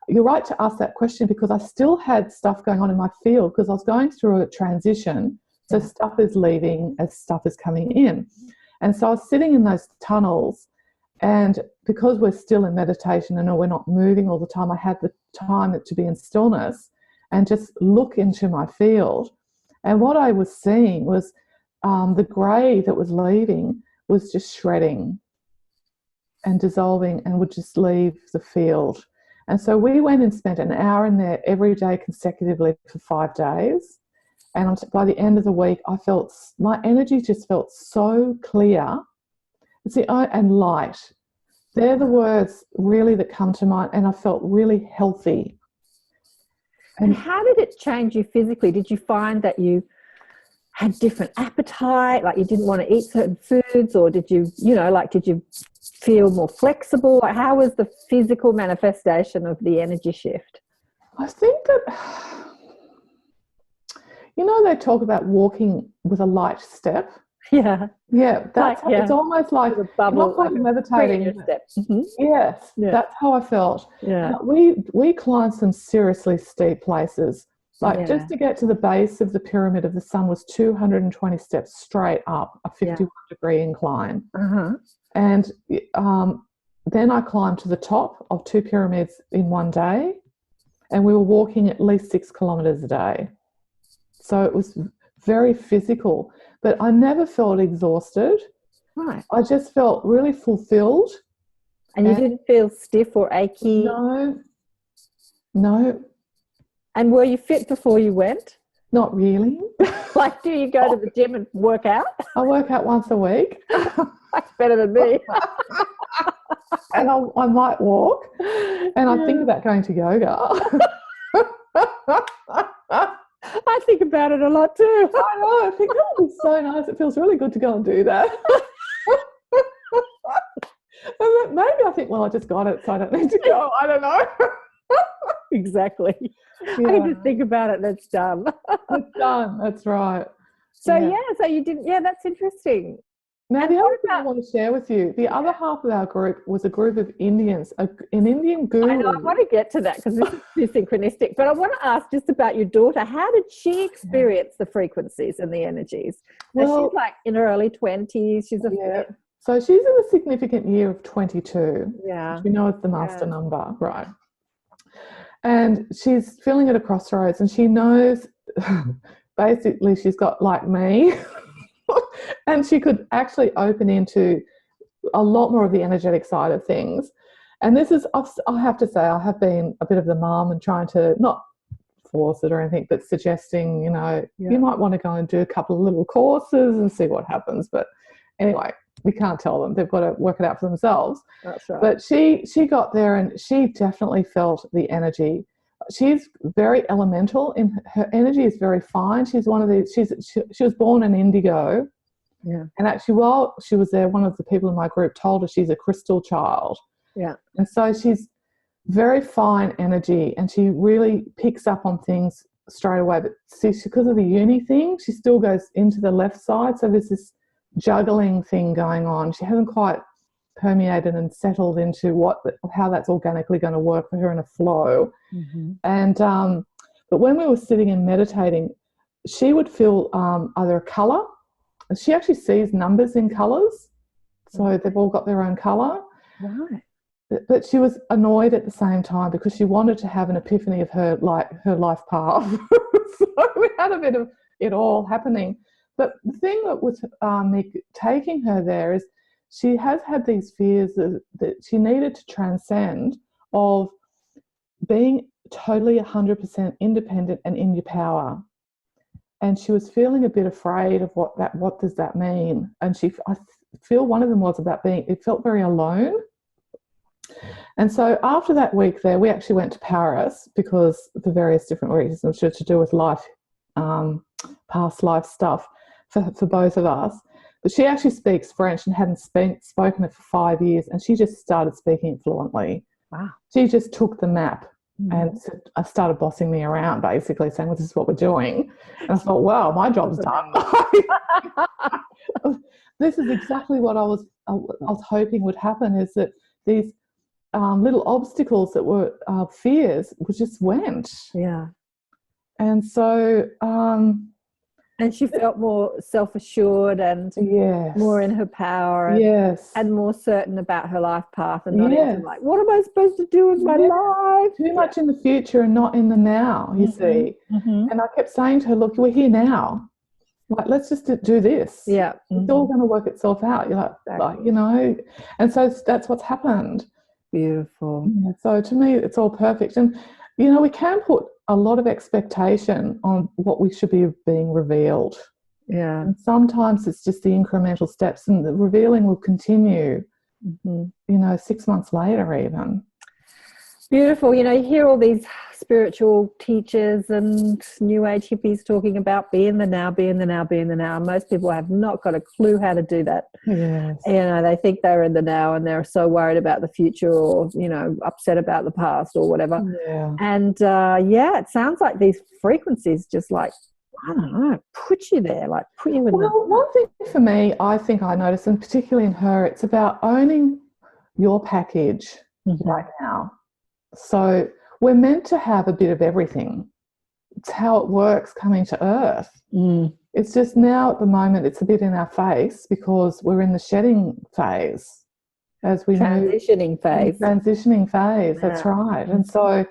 you're right to ask that question, because I still had stuff going on in my field, because I was going through a transition. So stuff is leaving as stuff is coming in. And so I was sitting in those tunnels, and because we're still in meditation and we're not moving all the time, I had the time to be in stillness and just look into my field. And what I was seeing was the grey that was leaving was just shredding and dissolving and would just leave the field. And so we went and spent an hour in there every day consecutively for 5 days. And by the end of the week, I felt my energy just felt so clear. And light. They're the words really that come to mind, and I felt really healthy. And how did it change you physically? Did you find that you had different appetite, like you didn't want to eat certain foods, or did you, did you feel more flexible? Like, how was the physical manifestation of the energy shift? I think that, they talk about walking with a light step. Yeah. Yeah, it's almost like a bubble, not like meditating. Mm-hmm. Yes, that's how I felt. Yeah. We climbed some seriously steep places. Just to get to the base of the Pyramid of the Sun was 220 steps straight up, a 51-degree incline. Uh-huh. And then I climbed to the top of 2 pyramids in one day, and we were walking at least 6 kilometres a day. So it was very physical, but I never felt exhausted. Right. I just felt really fulfilled. And you didn't feel stiff or achy? No. And were you fit before you went? Not really. Like, do you go to the gym and work out? I work out once a week. That's better than me. And I might walk, and I think about going to yoga. I think about it a lot too. I know. I think that would be so nice. It feels really good to go and do that. And maybe I think, I just got it, so I don't need to go. I don't know. Exactly. Yeah. I just think about it and it's done. It's done. That's right. So so you didn't. Yeah, that's interesting. Now, the other thing I want to share with you, the other half of our group was a group of Indians, an Indian guru. I know, I want to get to that because this is too synchronistic. But I want to ask just about your daughter. How did she experience the frequencies and the energies? Well, she's like in her early 20s. She's So she's in the significant year of 22. Yeah. Which we know it's the master number, right? And she's feeling at a crossroads, and she knows basically she's got like me. And she could actually open into a lot more of the energetic side of things. And this is, I have to say, I have been a bit of the mum and trying to not force it or anything, but suggesting, you might want to go and do a couple of little courses and see what happens. But anyway, we can't tell them. They've got to work it out for themselves. That's right. But she got there, and she definitely felt the energy. She's very elemental, and her energy is very fine. She's one of these. She was born an indigo, and actually, while she was there, one of the people in my group told her she's a crystal child. Yeah, and so she's very fine energy, and she really picks up on things straight away. But see, because of the uni thing, she still goes into the left side. So there's this juggling thing going on. She hasn't quite permeated and settled into how that's organically going to work for her in a flow. Mm-hmm. And but when we were sitting and meditating, she would feel either a colour. She actually sees numbers in colours, so they've all got their own colour. Right. But she was annoyed at the same time because she wanted to have an epiphany of her life path. So we had a bit of it all happening. But the thing that was me taking her there is she has had these fears that she needed to transcend, of being totally 100% independent and in your power. And she was feeling a bit afraid of what does that mean? And I feel one of them was about it felt very alone. And so after that week there, we actually went to Paris because for various different reasons, to do with life, past life stuff for both of us. But she actually speaks French and hadn't spoken it for 5 years, and she just started speaking it fluently. Wow. She just took the map And so I started bossing me around, basically saying, well, this is what we're doing. And I thought, wow, my job's done. This is exactly what I was hoping would happen, is that these little obstacles that were fears just went. Yeah. And so... and she felt more self-assured and more in her power and more certain about her life path, and not even like, what am I supposed to do with my life? Too much in the future and not in the now, you see. And I kept saying to her, look, we're here now. Like, let's just do this. Yeah. It's all going to work itself out. You're like, you know, and so that's what's happened. Beautiful. Yeah, so to me, it's all perfect. And, you know, we can put a lot of expectation on what we should be being revealed. Yeah. And sometimes it's just the incremental steps, and the revealing will continue, you know, 6 months later even. Beautiful. You know, you hear all these spiritual teachers and new age hippies talking about be in the now, be in the now, be in the now. Most people have not got a clue how to do that. Yes. You know, they think they're in the now and they're so worried about the future, or, you know, upset about the past or whatever. Yeah. And it sounds like these frequencies just like, I don't know, put you there, like put you in one thing for me, I think I noticed, and particularly in her, it's about owning your package right now. So we're meant to have a bit of everything. It's how it works coming to Earth. It's just now at the moment it's a bit in our face because we're in the shedding phase. As we Transitioning phase. That's right. And so,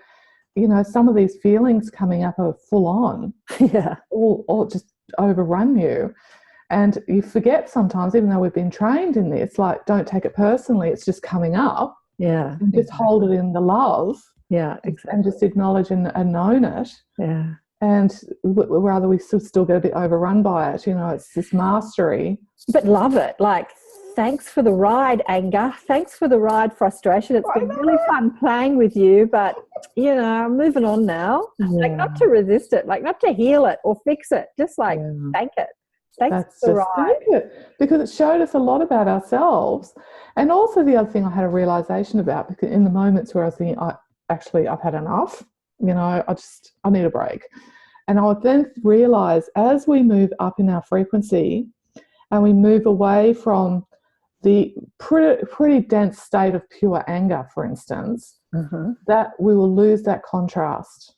you know, some of these feelings coming up are full on. Or just overrun you. And you forget sometimes, even though we've been trained in this, like, don't take it personally, it's just coming up. Yeah. And just hold it in the love. Yeah, exactly. And just acknowledge and own it. Yeah. And rather we still get a bit overrun by it. You know, it's this mastery. But love it. Like, thanks for the ride, anger. Thanks for the ride, frustration. It's been really fun playing with you, but, you know, I'm moving on now. Like, not to resist it, like not to heal it or fix it. Just like, thank it. Thanks for the ride. Thank it. Because it showed us a lot about ourselves. And also the other thing I had a realisation about, because in the moments where I was thinking, I've had enough, you know, I need a break. And I would then realise, as we move up in our frequency and we move away from the pretty dense state of pure anger, for instance, that we will lose that contrast.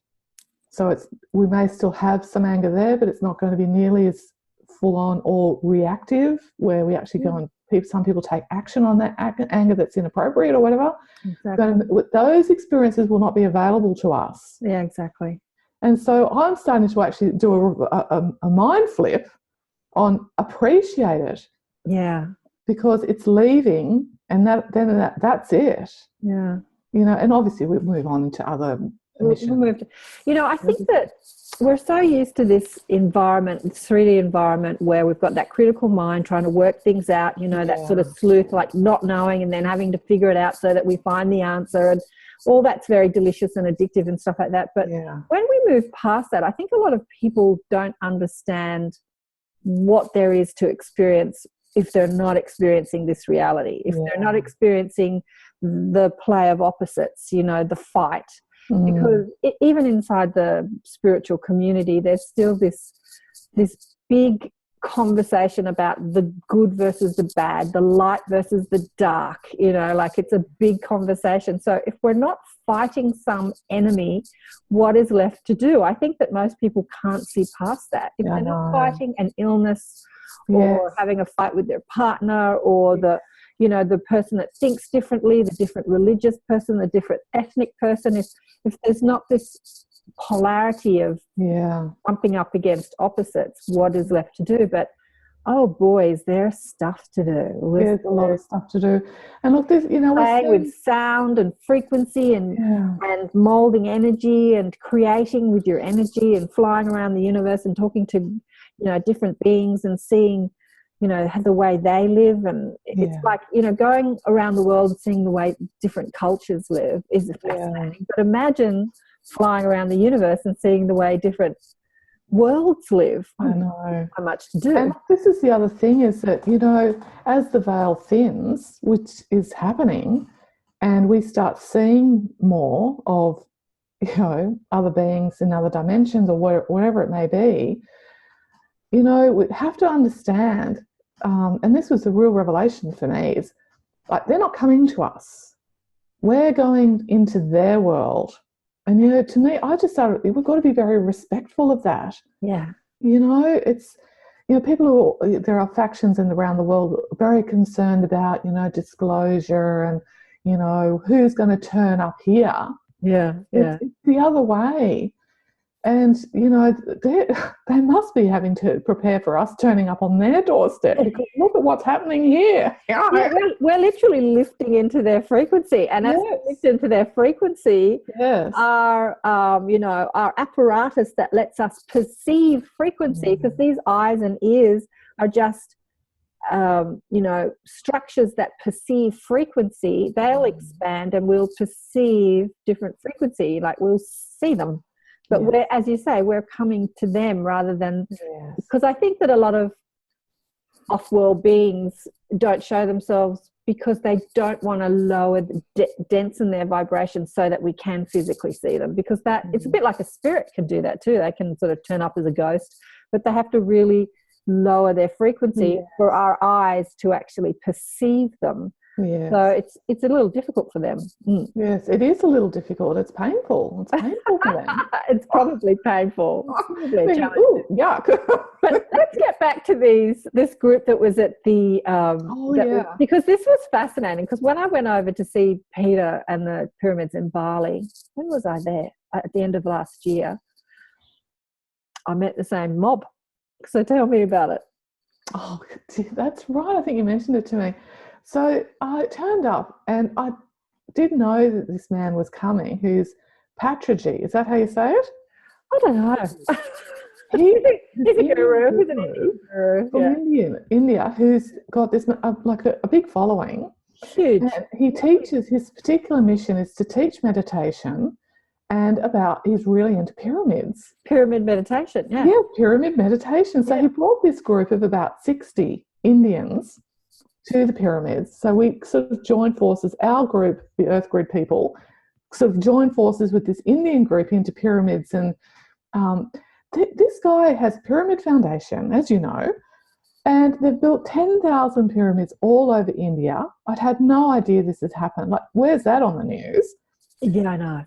So we may still have some anger there, but it's not going to be nearly as full on or reactive, where we actually go and some people take action on that anger that's inappropriate or whatever. Exactly. But those experiences will not be available to us. Yeah, exactly. And so I'm starting to actually do a mind flip on appreciate it. Yeah. Because it's leaving, and that's it. Yeah. You know, and obviously we'll move on into other missions. You know, I think that we're so used to this environment, this 3D environment, where we've got that critical mind trying to work things out, you know, that sort of sleuth, like not knowing and then having to figure it out so that we find the answer, and all that's very delicious and addictive and stuff like that. But when we move past that, I think a lot of people don't understand what there is to experience if they're not experiencing this reality, if they're not experiencing the play of opposites, you know, the fight. Because even inside the spiritual community, there's still this big conversation about the good versus the bad, the light versus the dark, you know, like it's a big conversation. So if we're not fighting some enemy, what is left to do? I think that most people can't see past that. If they're not fighting an illness or having a fight with their partner, or the person that thinks differently, the different religious person, the different ethnic person, if there's not this polarity of bumping up against opposites, what is left to do? But oh boys, there's stuff to do. There's a lot of stuff to do. And look, this, you know, playing with sound and frequency and molding energy and creating with your energy and flying around the universe and talking to, you know, different beings and seeing, you know, the way they live. And it's like, you know, going around the world and seeing the way different cultures live is fascinating. But imagine flying around the universe and seeing the way different worlds live. I know. How much to do. And this is the other thing, is that, you know, as the veil thins, which is happening, and we start seeing more of other beings in other dimensions or whatever it may be, we have to understand, and this was a real revelation for me, is like they're not coming to us. We're going into their world. And, to me, I just started, we've got to be very respectful of that. Yeah. It's, people there are factions around the world very concerned about, disclosure and, who's going to turn up here. Yeah. It's the other way. And, they must be having to prepare for us turning up on their doorstep, because look at what's happening here. Yeah, we're literally lifting into their frequency. And as we lift into their frequency, our apparatus that lets us perceive frequency, because these eyes and ears are just, structures that perceive frequency, they'll expand and we'll perceive different frequency, like we'll see them. But we're, as you say, we're coming to them rather than, because I think that a lot of off-world beings don't show themselves because they don't want to lower, densen their vibration so that we can physically see them, because that it's a bit like a spirit can do that too. They can sort of turn up as a ghost, but they have to really lower their frequency for our eyes to actually perceive them. Yes. So it's a little difficult for them. Yes, it is a little difficult. It's painful. It's painful for them. It's probably painful. Ooh, yuck. But let's get back to this group that was at the because this was fascinating, because when I went over to see Peter and the pyramids in Bali, when was I there? At the end of last year, I met the same mob. So tell me about it. Oh, that's right. I think you mentioned it to me. So I turned up and I did know that this man was coming, who's Patrici. Is that how you say it? I don't know. He's a guru, isn't he? From India, who's got this like a big following. Huge. And he teaches, his particular mission is to teach meditation, and he's really into pyramids. Pyramid meditation, yeah. Yeah, pyramid meditation. So he brought this group of about 60 Indians to the pyramids. So we sort of joined forces, our group, the Earth Grid people, sort of joined forces with this Indian group into pyramids. And this guy has Pyramid Foundation, as you know, and they've built 10,000 pyramids all over India. I'd had no idea this had happened. Like, where's that on the news? Yeah, I know.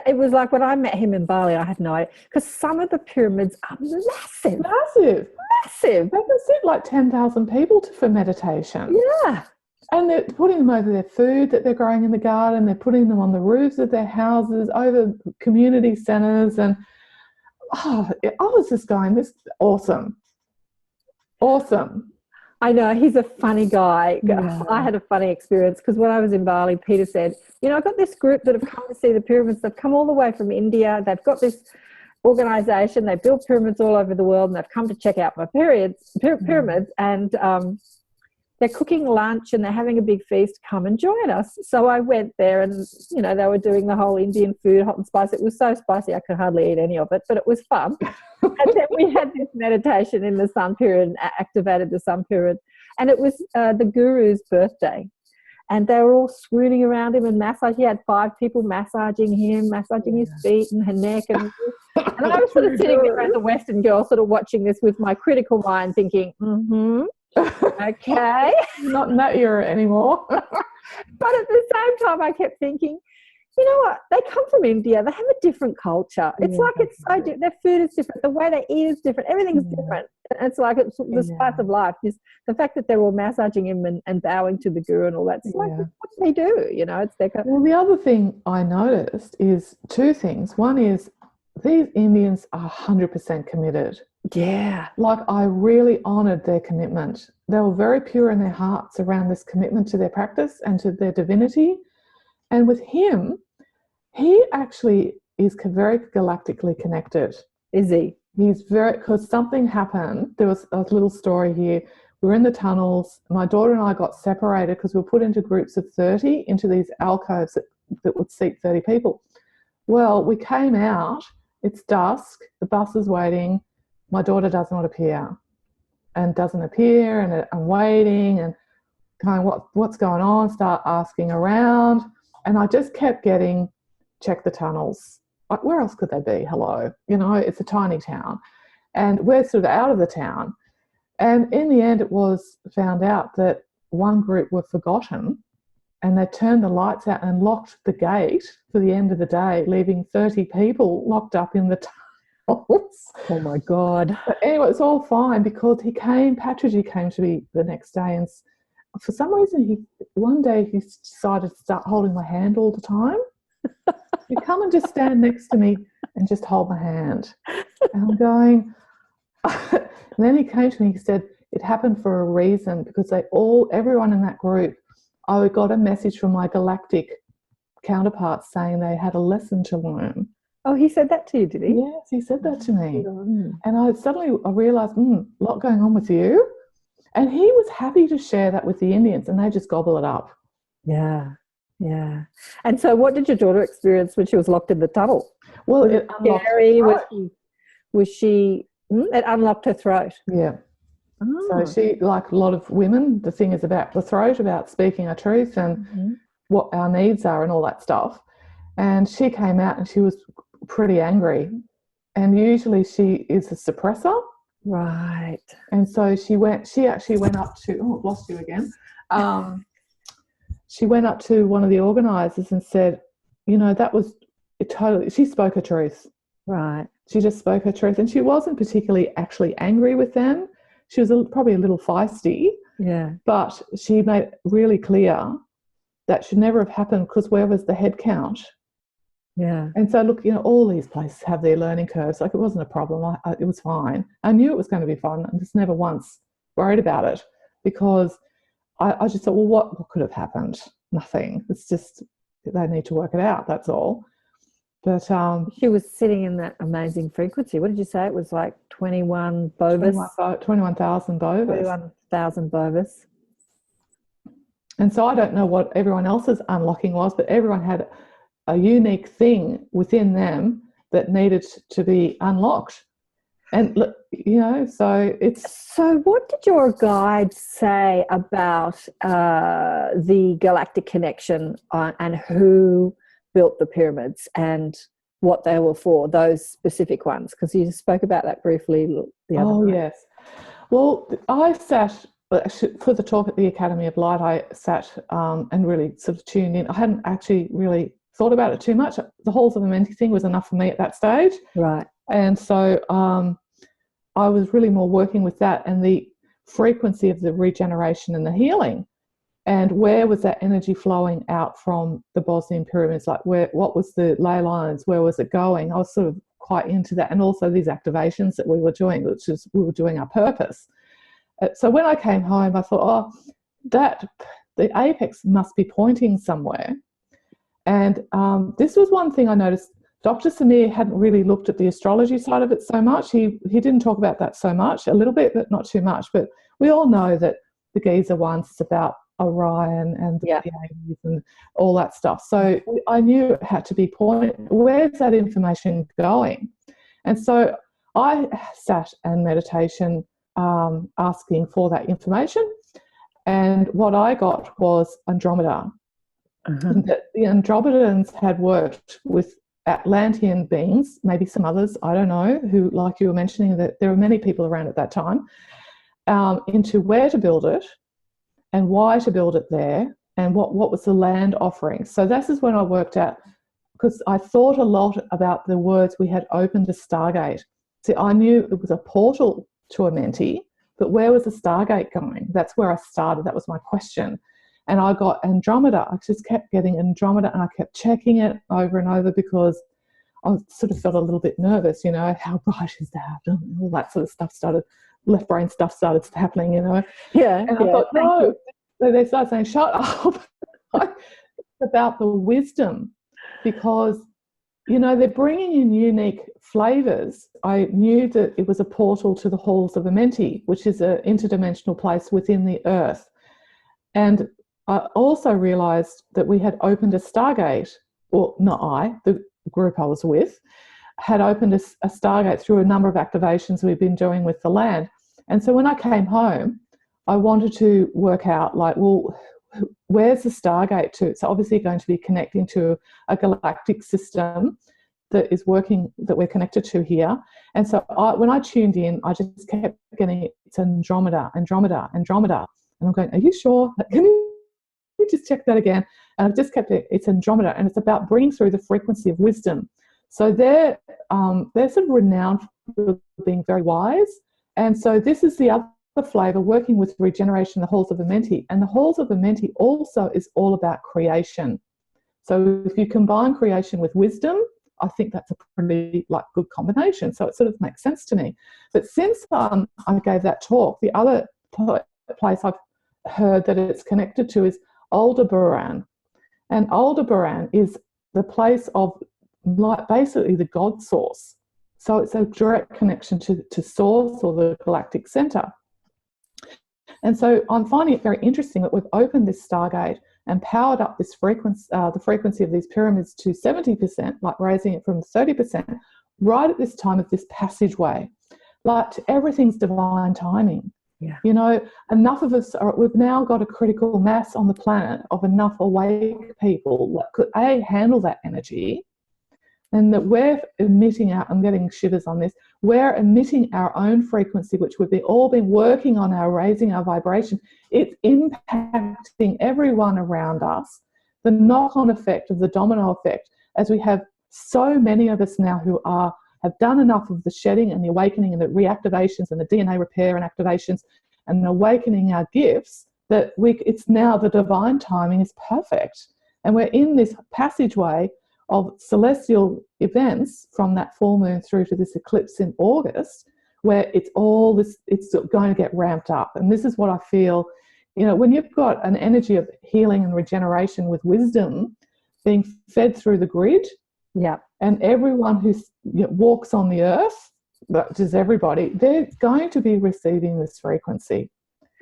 It was like when I met him in Bali, I had no idea, because some of the pyramids are massive. Massive. They can sit like 10,000 people for meditation. Yeah. And they're putting them over their food that they're growing in the garden. They're putting them on the roofs of their houses, over community centres. And I was just going, this is awesome. Awesome. I know, he's a funny guy. Yeah. I had a funny experience, because when I was in Bali, Peter said, I've got this group that have come to see the pyramids. They've come all the way from India. They've got this organisation. They build pyramids all over the world, and they've come to check out my pyramids. And they're cooking lunch and they're having a big feast. Come and join us. So I went there, and, they were doing the whole Indian food, hot and spicy. It was so spicy I could hardly eat any of it, but it was fun. And then we had this meditation in the sun period, and activated the sun period. And it was the guru's birthday. And they were all swooning around him and massage. He had 5 people massaging him, massaging his feet and her neck. And I was sort of sitting there as a Western girl, sort of watching this with my critical mind, thinking, okay. Not in that era anymore. But at the same time, I kept thinking, you know what? They come from India. They have a different culture. It's like it's so their food is different. The way they eat is different. Everything's different. It's like it's the spice of life. Just the fact that they're all massaging him and bowing to the guru and all that. It's like, what do they do? It's their. Well, the other thing I noticed is 2 things. One is these Indians are 100% committed. Yeah. Like, I really honoured their commitment. They were very pure in their hearts around this commitment to their practice and to their divinity. And with him, he actually is very galactically connected. Is he? He's because something happened. There was a little story here. We were in the tunnels. My daughter and I got separated because we were put into groups of 30 into these alcoves that would seat 30 people. Well, we came out. It's dusk. The bus is waiting. My daughter does not appear. And I'm waiting and going, what's going on? Start asking around. And I just kept getting check the tunnels. Like, where else could they be? Hello. It's a tiny town. And we're sort of out of the town. And in the end, it was found out that one group were forgotten, and they turned the lights out and locked the gate for the end of the day, leaving 30 people locked up in the tunnels. Oh, my God. But anyway, it's all fine because Patrick came to me the next day, and for some reason, one day he decided to start holding my hand all the time. He'd come and just stand next to me and just hold my hand. And I'm going... And then he came to me, he said it happened for a reason, because everyone in that group, I got a message from my galactic counterparts saying they had a lesson to learn. Oh, he said that to you, did he? Yes, he said that to me. And I realised, a lot going on with you. And he was happy to share that with the Indians, and they just gobble it up. Yeah, yeah. And so what did your daughter experience when she was locked in the tunnel? Well, was it unlocked scary? Was she it unlocked her throat? Yeah. Oh. So she, like a lot of women, the thing is about the throat, about speaking our truth and what our needs are and all that stuff. And she came out and she was pretty angry. And usually she is a suppressor. Right. And so she actually went up to, I've lost you again. She went up to one of the organisers and said, that was she spoke her truth. Right. She just spoke her truth, and she wasn't particularly actually angry with them. She was probably a little feisty. Yeah. But she made it really clear that should never have happened, because where was the head count? Yeah. And so, look, all these places have their learning curves. Like, it wasn't a problem. It was fine. I knew it was going to be fun. I just never once worried about it, because I just thought, well, what could have happened? Nothing. It's just they need to work it out. That's all. But she was sitting in that amazing frequency. What did you say? It was like 21 Bovis? 21,000 Bovis. 21,000 Bovis. And so I don't know what everyone else's unlocking was, but everyone had a unique thing within them that needed to be unlocked. And, so it's... So what did your guide say about the Galactic Connection and who built the pyramids and what they were for, those specific ones? Because you spoke about that briefly the other night. Yes. Well, I sat, for the talk at the Academy of Light, I sat and really sort of tuned in. I hadn't actually really thought about it too much. The Halls of Amenti thing was enough for me at that stage. Right. And so I was really more working with that and the frequency of the regeneration and the healing. And where was that energy flowing out from the Bosnian Pyramids? Like, what was the ley lines? Where was it going? I was sort of quite into that. And also these activations that we were doing, which is we were doing our purpose. So when I came home, I thought, the apex must be pointing somewhere. And this was one thing I noticed. Dr. Samir hadn't really looked at the astrology side of it so much. He didn't talk about that so much, a little bit, but not too much. But we all know that the Giza ones is about Orion and the Pleiades and all that stuff. So I knew it had to be where's that information going? And so I sat in meditation asking for that information. And what I got was Andromeda. The Andromedans had worked with Atlantean beings, maybe some others, I don't know, who, like you were mentioning, that there were many people around at that time, into where to build it and why to build it there and what was the land offering. So this is when I worked out, because I thought a lot about the words we had opened a Stargate. See, I knew it was a portal to Amenti, but where was the Stargate going? That's where I started. That was my question. And I got Andromeda. I just kept getting Andromeda and I kept checking it over and over because I sort of felt a little bit nervous, how bright is that? And all that sort of stuff left brain stuff started happening, Yeah. And I thought, no. So they started saying, shut up. It's about the wisdom because, they're bringing in unique flavours. I knew that it was a portal to the Halls of Amenti, which is an interdimensional place within the earth. And I also realised that we had opened a Stargate, or not I, the group I was with, had opened a Stargate through a number of activations we've been doing with the land. And so when I came home, I wanted to work out, where's the Stargate to? It's obviously going to be connecting to a galactic system that is working, that we're connected to here. And so when I tuned in, I just kept getting it's Andromeda, Andromeda, Andromeda. And I'm going, are you sure? Can you just check that again? And I've just kept it's Andromeda, and it's about bringing through the frequency of wisdom. So they're sort of renowned for being very wise. And so this is the other flavour, working with regeneration, the halls of Amenti. And the halls of Amenti also is all about creation. So if you combine creation with wisdom, I think that's a pretty good combination. So it sort of makes sense to me. But since I gave that talk, the other place I've heard that it's connected to is Aldebaran. And Aldebaran is the place of basically the God source. So it's a direct connection to source, or the galactic centre. And so I'm finding it very interesting that we've opened this Stargate and powered up this frequency, the frequency of these pyramids to 70%, like raising it from 30%, right at this time of this passageway. Everything's divine timing. Yeah. You know, enough of us we've now got a critical mass on the planet of enough awake people that could handle that energy, and that we're emitting out, I'm getting shivers on this, we're emitting our own frequency, which we've all been working on, raising our vibration. It's impacting everyone around us, the knock-on effect of the domino effect, as we have so many of us now who have done enough of the shedding and the awakening and the reactivations and the DNA repair and activations and awakening our gifts, that it's now the divine timing is perfect. And we're in this passageway of celestial events from that full moon through to this eclipse in August, where it's going to get ramped up. And this is what I feel, you know, when you've got an energy of healing and regeneration with wisdom being fed through the grid, yeah, and everyone who walks on the earth, which is everybody, they're going to be receiving this frequency.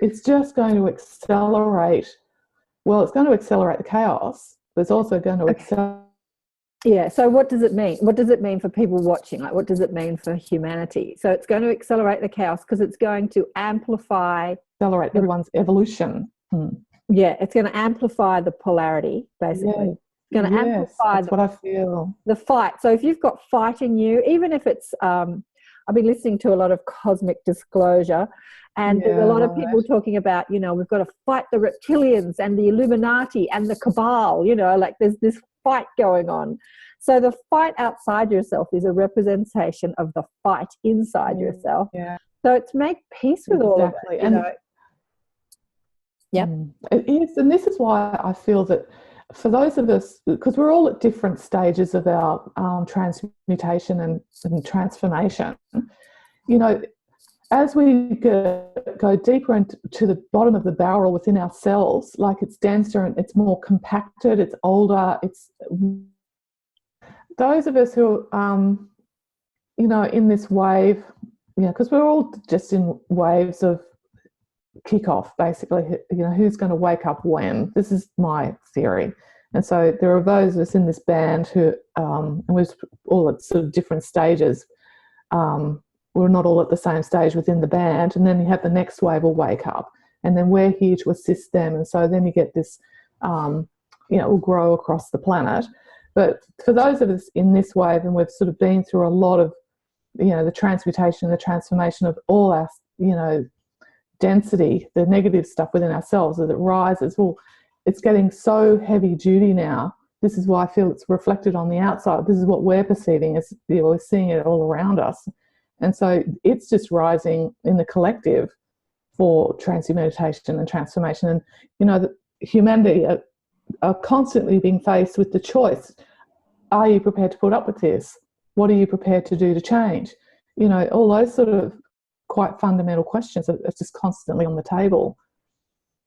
It's just going to accelerate. Well, it's going to accelerate the chaos, but it's also going to accelerate. Yeah, so what does it mean? What does it mean for people watching? Like, what does it mean for humanity? So it's going to accelerate the chaos because it's going to accelerate everyone's evolution. Yeah, it's going to amplify the polarity, basically. Yeah. It's going to amplify what I feel. The fight. So if you've got fight in you, even if it's, I've been listening to a lot of cosmic disclosure, and there's a lot of people talking about, you know, we've got to fight the reptilians and the Illuminati and the cabal, you know, like there's this fight going on. So the fight outside yourself is a representation of the fight inside yourself. Yeah. So it's make peace with all of it. You know? Yeah. It is. And this is why I feel that for those of us, because we're all at different stages of our transmutation and transformation, you know, as we go deeper into the bottom of the barrel within ourselves, like it's denser and it's more compacted, it's older, it's those of us who you know, in this wave, because we're all just in waves of kickoff, basically, you know, who's going to wake up when. This is my theory. And so there are those of us in this band who, and we're all at sort of different stages. We're not all at the same stage within the band, and then you have the next wave will wake up, and then we're here to assist them, and so then you get this, you know, will grow across the planet. But for those of us in this wave, and we've sort of been through a lot of, you know, the transmutation, the transformation of all our, you know, density, the negative stuff within ourselves as it rises, well, it's getting so heavy duty now. This is why I feel it's reflected on the outside. This is what we're perceiving, as, you know, we're seeing it all around us. And so it's just rising in the collective for transmutation and transformation. And, you know, humanity are constantly being faced with the choice. Are you prepared to put up with this? What are you prepared to do to change? You know, all those sort of quite fundamental questions are just constantly on the table.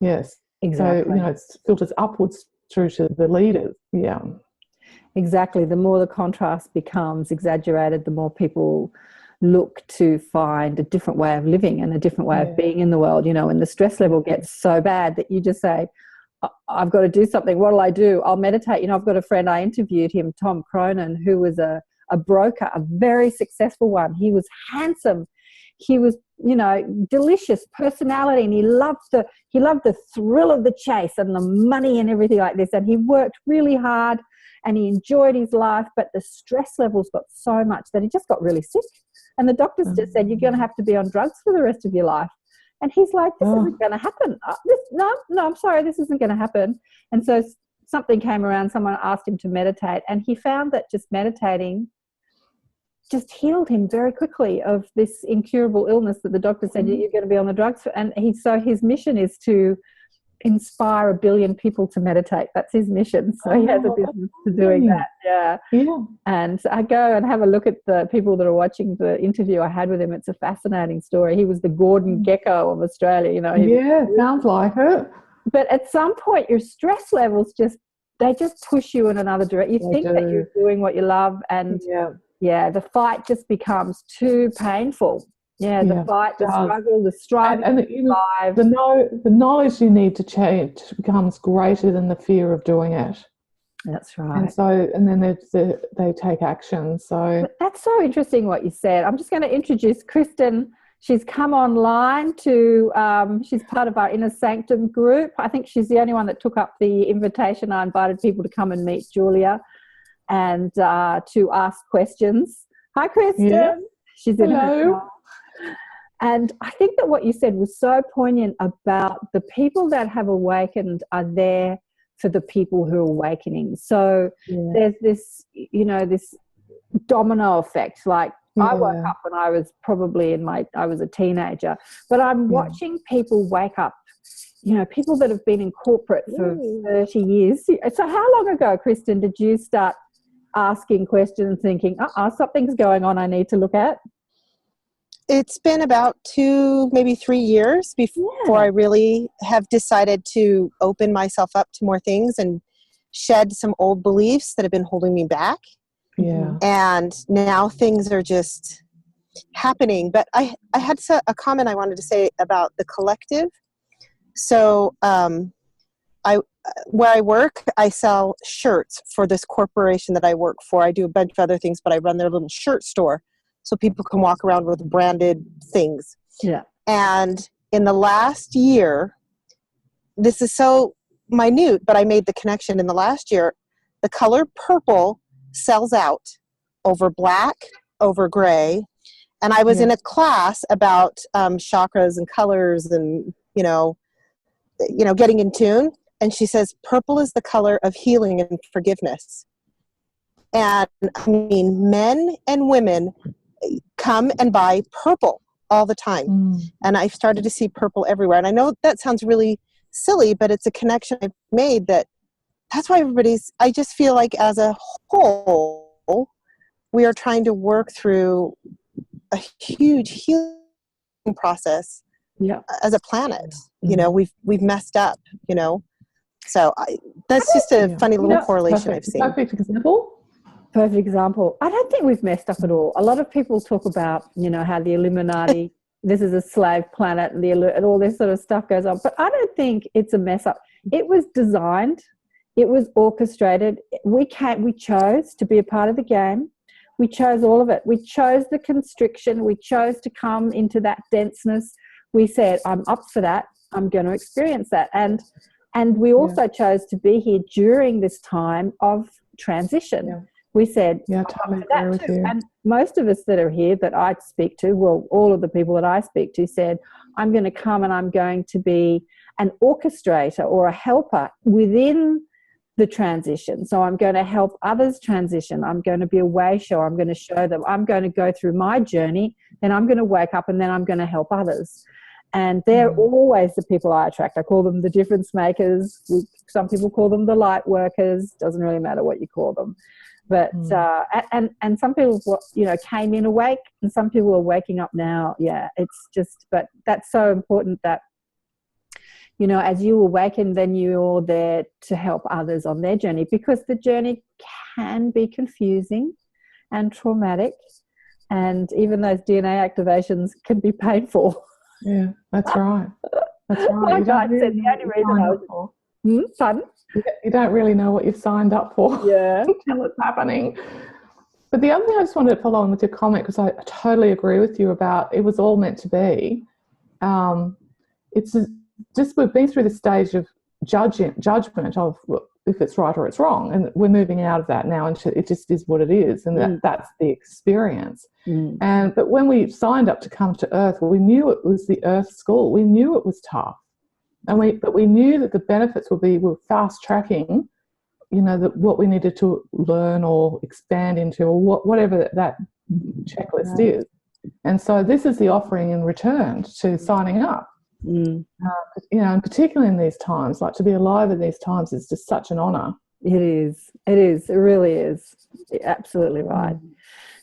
Yes. Exactly. So, you know, it filters upwards through to the leaders. Yeah. Exactly. The more the contrast becomes exaggerated, the more people look to find a different way of living and a different way of being in the world, you know, and the stress level gets so bad that you just say, I've got to do something. What'll I do? I'll meditate. You know, I've got a friend, I interviewed him, Tom Cronin, who was a broker, a very successful one. He was handsome. He was delicious personality, and he loved the thrill of the chase and the money and everything like this, and he worked really hard and he enjoyed his life, but the stress levels got so much that he just got really sick, and the doctors just said, you're going to have to be on drugs for the rest of your life. And he's like, this isn't going to happen. No, I'm sorry, this isn't going to happen. And so something came around, someone asked him to meditate, and he found that just meditating just healed him very quickly of this incurable illness that the doctor said you're going to be on the drugs for. And so his mission is to inspire 1 billion people to meditate. That's his mission. So he has a business to doing that. Yeah. And I go and have a look at the people that are watching the interview I had with him. It's a fascinating story. He was the Gordon Gecko of Australia. Sounds like it. But at some point, your stress levels just push you in another direction. You think that you're doing what you love, and the fight just becomes too painful. The fight, the struggle, the strive, and the knowledge you need to change becomes greater than the fear of doing it. That's right. And then they take action. So but that's so interesting what you said. I'm just going to introduce Kristen. She's come online she's part of our Inner Sanctum group. I think she's the only one that took up the invitation. I invited people to come and meet Julia and to ask questions. Hi, Kristen. Yeah. She's in her. And I think that what you said was so poignant about the people that have awakened are there for the people who are awakening. So there's this, this domino effect. Like I woke up when I was probably I was a teenager, but I'm watching people wake up, people that have been in corporate for 30 years. So how long ago, Kristen, did you start asking questions, thinking, something's going on I need to look at? It's been about 2, maybe 3 years before I really have decided to open myself up to more things and shed some old beliefs that have been holding me back. Yeah. And now things are just happening. But I had a comment I wanted to say about the collective. So where I work, I sell shirts for this corporation that I work for. I do a bunch of other things, but I run their little shirt store. So people can walk around with branded things. Yeah. And in the last year, this is so minute, but I made the connection. In the last year, the color purple sells out over black, over gray. And I was in a class about chakras and colors and, getting in tune. And she says, purple is the color of healing and forgiveness. And I mean, men and women come and buy purple all the time. And I've started to see purple everywhere. And I know that sounds really silly, but it's a connection I've made that's why I just feel like as a whole, we are trying to work through a huge healing process as a planet. We've messed up, So that's just a funny little correlation I've seen. Perfect example. I don't think we've messed up at all. A lot of people talk about, how the Illuminati, this is a slave planet and all this sort of stuff goes on. But I don't think it's a mess up. It was designed. It was orchestrated. We chose to be a part of the game. We chose all of it. We chose the constriction. We chose to come into that denseness. We said, I'm up for that. I'm going to experience that. And we also chose to be here during this time of transition. Yeah. We said, totally that with you. And most of us that are here that I speak to, well, all of the people that I speak to said, I'm going to come and I'm going to be an orchestrator or a helper within the transition. So I'm going to help others transition. I'm going to be a way shower. I'm going to show them. I'm going to go through my journey. Then I'm going to wake up and then I'm going to help others. And they're always the people I attract. I call them the difference makers. Some people call them the light workers. Doesn't really matter what you call them. But and some people came in awake, and some people are waking up now. Yeah, it's just. But that's so important that as you awaken, then you're there to help others on their journey, because the journey can be confusing and traumatic, and even those DNA activations can be painful. Yeah, that's right. That's right. My guide said the only reason I was. Pardon? You don't really know what you've signed up for. Yeah. Until it's happening. But the other thing I just wanted to follow on with your comment, because I totally agree with you about it was all meant to be. It's just we've been through the stage of judgment of if it's right or it's wrong, and we're moving out of that now, and it just is what it is, and that's the experience. But when we signed up to come to Earth, well, we knew it was the Earth school. We knew it was tough, but we knew that the benefits were fast tracking, what we needed to learn or expand into, or whatever that checklist is. And so this is the offering in return to signing up. And particularly in these times, like to be alive in these times is just such an honour. It is. It really is. You're absolutely right.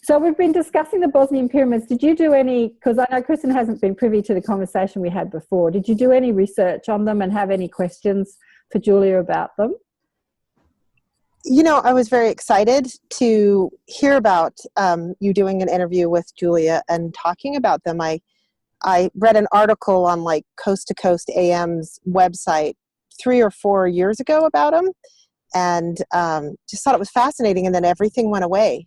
So we've been discussing the Bosnian Pyramids. Did you do any, because I know Kristen hasn't been privy to the conversation we had before, did you do any research on them and have any questions for Julia about them? I was very excited to hear about you doing an interview with Julia and talking about them. I read an article on like Coast to Coast AM's website 3 or 4 years ago about them, and just thought it was fascinating. And then everything went away,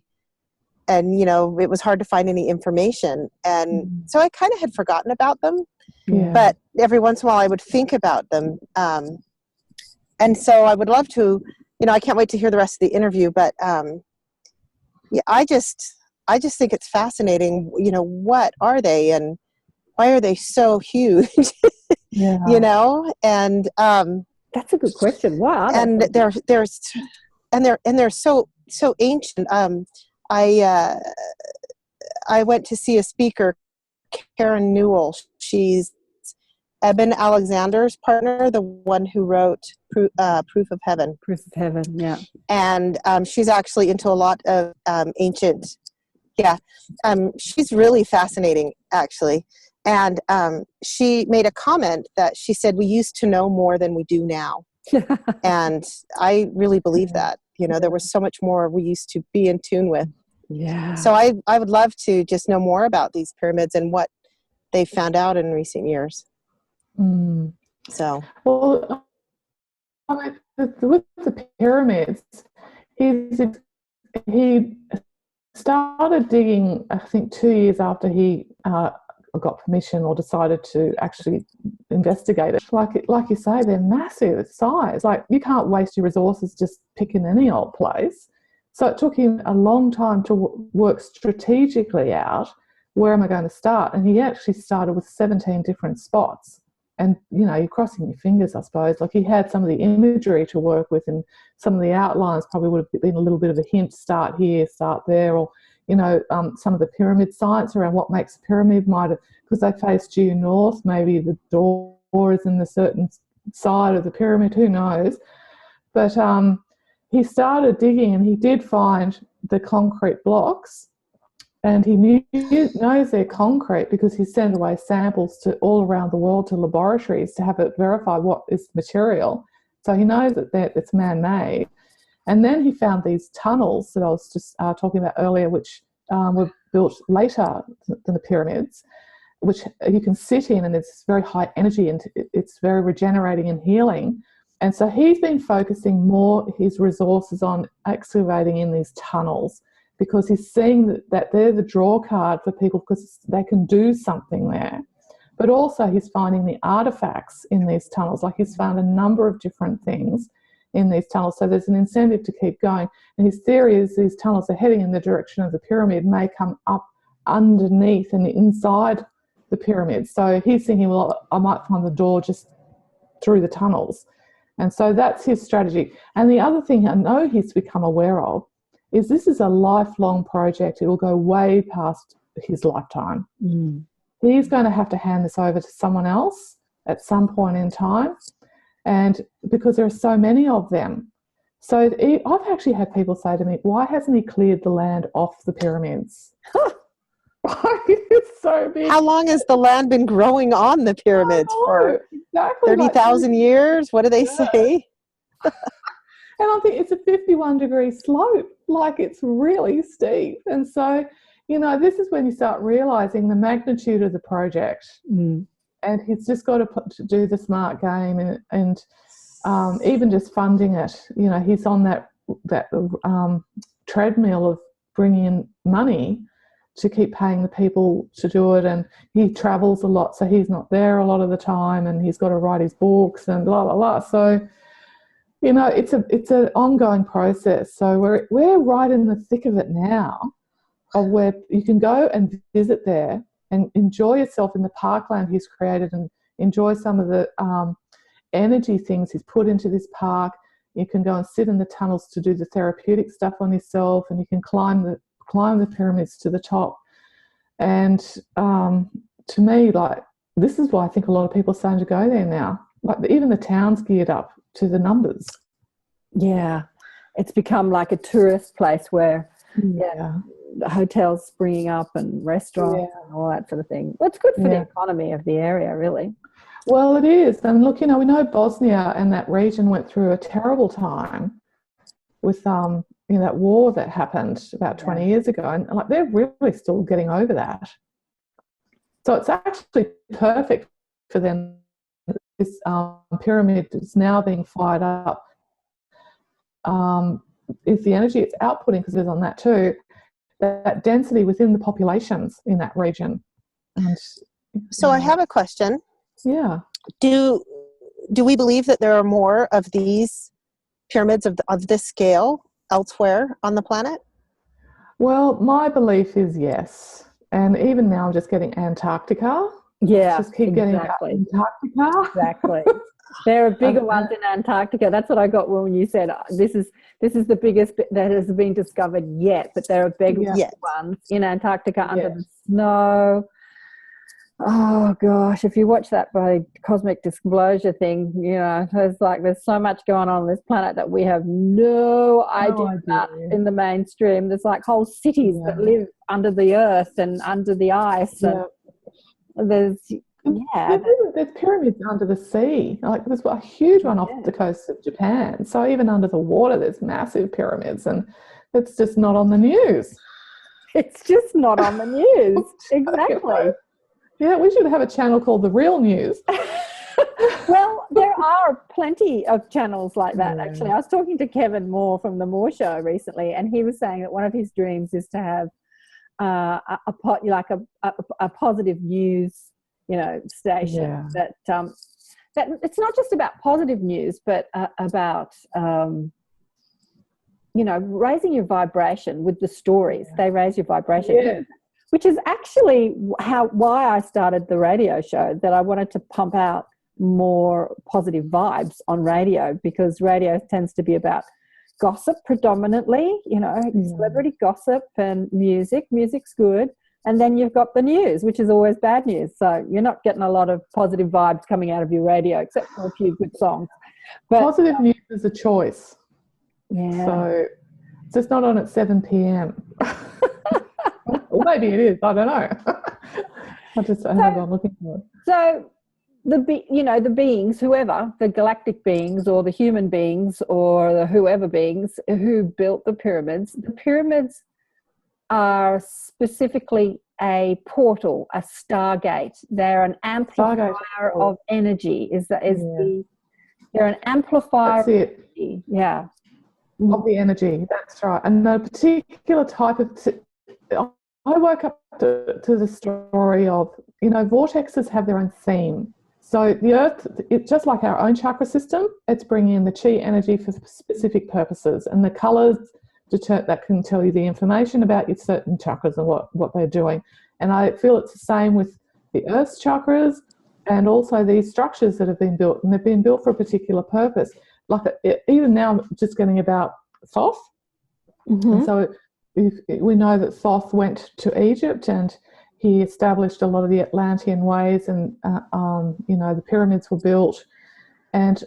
and it was hard to find any information. And so I kind of had forgotten about them, but every once in a while I would think about them. And so I would love to, I can't wait to hear the rest of the interview. But I just think it's fascinating. What are they, and why are they so huge? And that's a good question. Why are they? And they're so ancient. I went to see a speaker, KAren Newell. She's Eben Alexander's partner, the one who wrote Proof of Heaven. Proof of Heaven, yeah. And she's actually into a lot of ancient. She's really fascinating, actually. And she made a comment that she said, we used to know more than we do now. And I really believe that. There was so much more we used to be in tune with. Yeah. So I would love to just know more about these pyramids and what they found out in recent years. So. Well, with the pyramids, he started digging, I think, 2 years after he got permission or decided to actually investigate it. Like you say, they're massive size. Like, you can't waste your resources just picking any old place. So it took him a long time to work strategically out, where am I going to start? And he actually started with 17 different spots. And, you're crossing your fingers, I suppose. Like, he had some of the imagery to work with, and some of the outlines probably would have been a little bit of a hint, start here, start there, or some of the pyramid science around what makes a pyramid because they face due north, maybe the door is in a certain side of the pyramid, who knows. But he started digging, and he did find the concrete blocks, and he knows they're concrete because he sent away samples to all around the world to laboratories to have it verified what is material. So he knows that it's man-made. And then he found these tunnels that I was just talking about earlier, which were built later than the pyramids, which you can sit in, and it's very high energy, and it's very regenerating and healing. And so he's been focusing more his resources on excavating in these tunnels, because he's seeing that they're the draw card for people, because they can do something there. But also he's finding the artifacts in these tunnels. Like, he's found a number of different things in these tunnels. So there's an incentive to keep going. And his theory is these tunnels are heading in the direction of the pyramid, may come up underneath and inside the pyramid. So he's thinking, well, I might find the door just through the tunnels. And so that's his strategy. And the other thing I know he's become aware of is this is a lifelong project. It will go way past his lifetime. He's going to have to hand this over to someone else at some point in time, and because there are so many of them. So I've actually had people say to me, why hasn't he cleared the land off the pyramids? It's so big. How long has the land been growing on the pyramids? For exactly 30,000 years? What do they say? And I think it's a 51-degree slope. Like, it's really steep. And so, this is when you start realising the magnitude of the project. And he's just got to do the smart game, and even just funding it. He's on that treadmill of bringing in money to keep paying the people to do it, and he travels a lot, so he's not there a lot of the time, and he's got to write his books and blah blah blah. So, you know, it's an ongoing process. So we're right in the thick of it now, of where you can go and visit there and enjoy yourself in the parkland he's created, and enjoy some of the energy things he's put into this park. You can go and sit in the tunnels to do the therapeutic stuff on yourself, and you can climb the pyramids to the top. And to me, like, this is why I think a lot of people are starting to go there now. Like, even the town's geared up to the numbers. Yeah, it's become like a tourist place where the hotels springing up and restaurants and all that sort of thing. Well, it's good for the economy of the area, really. Well, it is. And look, you know, we know Bosnia and that region went through a terrible time with you know, that war that happened about 20 years ago, and like they're really still getting over that. So it's actually perfect for them. This pyramid is now being fired up. Is the energy it's outputting, because there's on that too, that density within the populations in that region. And so I have a question. Yeah. Do we believe that there are more of these pyramids of this scale elsewhere on the planet? Well, my belief is yes. And even now I'm just getting Antarctica. Yeah, just keep getting Antarctica. Exactly. There are bigger ones in Antarctica. That's what I got when you said this is the biggest that has been discovered yet, but there are bigger ones in Antarctica under the snow. Oh gosh, if you watch that by cosmic disclosure thing, you know, there's so much going on this planet that we have no idea about in the mainstream. There's like whole cities that live under the earth and under the ice, and there's pyramids under the sea. Like there's a huge one off the coast of Japan. So even under the water, there's massive pyramids, and it's just not on the news. It's just not on the news. Exactly. Yeah, we should have a channel called The Real News. Well, there are plenty of channels like that, actually. I was talking to Kevin Moore from The Moore Show recently, and he was saying that one of his dreams is to have a positive news, you know, station that it's not just about positive news, but about you know, raising your vibration with the stories. They raise your vibration. Yeah. Which is actually why I started the radio show, that I wanted to pump out more positive vibes on radio, because radio tends to be about gossip predominantly, you know, celebrity gossip and music. Music's good. And then you've got the news, which is always bad news. So you're not getting a lot of positive vibes coming out of your radio, except for a few good songs. But positive news is a choice. Yeah. So it's just not on at 7 p.m. Well, maybe it is. I don't know. I haven't gone looking for it. So the beings, whoever, the galactic beings or the human beings or the whoever beings who built the pyramids are specifically a portal, a stargate. They're an amplifier of energy. They're an amplifier. That's it. Energy. Yeah. Of the energy. That's right. And a particular type of. I woke up to the story of, you know, vortexes have their own theme. So the Earth, it's just like our own chakra system, it's bringing in the chi energy for specific purposes, and the colours that can tell you the information about your certain chakras and what they're doing. And I feel it's the same with the Earth's chakras and also these structures that have been built, and they've been built for a particular purpose. Like even now I'm just getting about Thoth. Mm-hmm. And so we know that Thoth went to Egypt and he established a lot of the Atlantean ways, and you know, the pyramids were built, and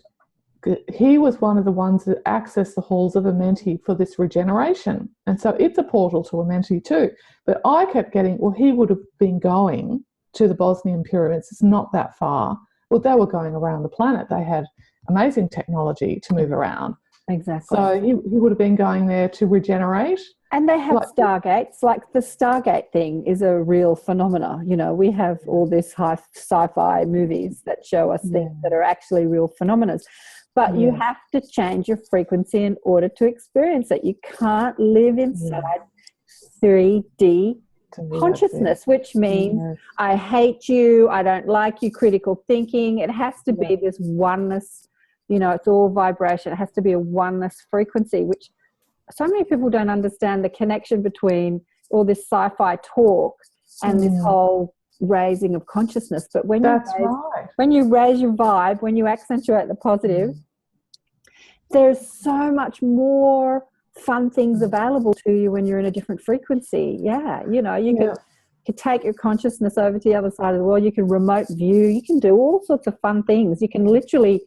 he was one of the ones that accessed the halls of Amenti for this regeneration. And so it's a portal to Amenti too. But I kept getting, well, he would have been going to the Bosnian pyramids. It's not that far. Well, they were going around the planet. They had amazing technology to move around. Exactly. So he would have been going there to regenerate. And they have stargates. Like the Stargate thing is a real phenomena. You know, we have all these high sci-fi movies that show us things that are actually real phenomena. But you have to change your frequency in order to experience it. You can't live inside 3D consciousness, which means I hate you, I don't like you, critical thinking. It has to be this oneness, you know, it's all vibration. It has to be a oneness frequency, which so many people don't understand the connection between all this sci-fi talk and this whole raising of consciousness. But when when you raise your vibe, when you accentuate the positive, there's so much more fun things available to you when you're in a different frequency. Yeah, you know, you can take your consciousness over to the other side of the world. You can remote view. You can do all sorts of fun things. You can literally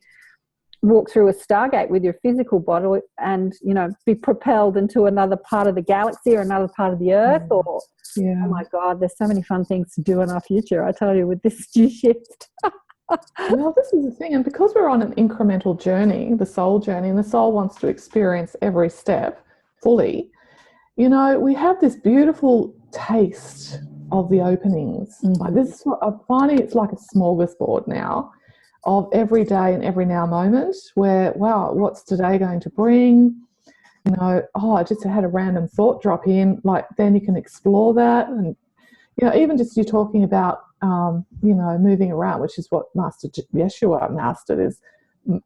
walk through a stargate with your physical body and, you know, be propelled into another part of the galaxy or another part of the earth. Or oh my God, there's so many fun things to do in our future, I tell you, with this shift. Well, this is the thing, and because we're on an incremental journey, the soul journey, and the soul wants to experience every step fully, you know, we have this beautiful taste of the openings. Like this, I'm finding it's like a smorgasbord now of every day and every now moment where, wow, what's today going to bring? You know, I just had a random thought drop in, like then you can explore that. And, you know, even just you talking about, you know, moving around, which is what Master Yeshua mastered, is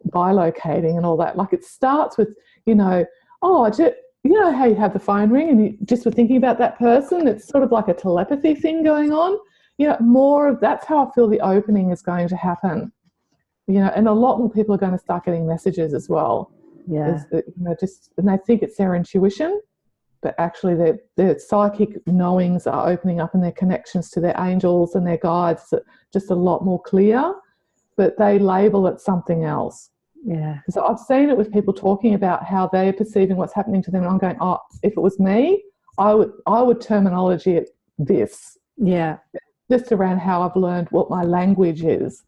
bilocating and all that. Like it starts with, you know, you know how you have the phone ring and you just were thinking about that person? It's sort of like a telepathy thing going on. You know, more of that's how I feel the opening is going to happen. You know, and a lot more people are going to start getting messages as well. Yeah. You know, and they think it's their intuition, but actually their psychic knowings are opening up and their connections to their angels and their guides are just a lot more clear, but they label it something else. Yeah. So I've seen it with people talking about how they're perceiving what's happening to them, and I'm going, if it was me, I would terminology it this. Yeah. Just around how I've learned what my language is.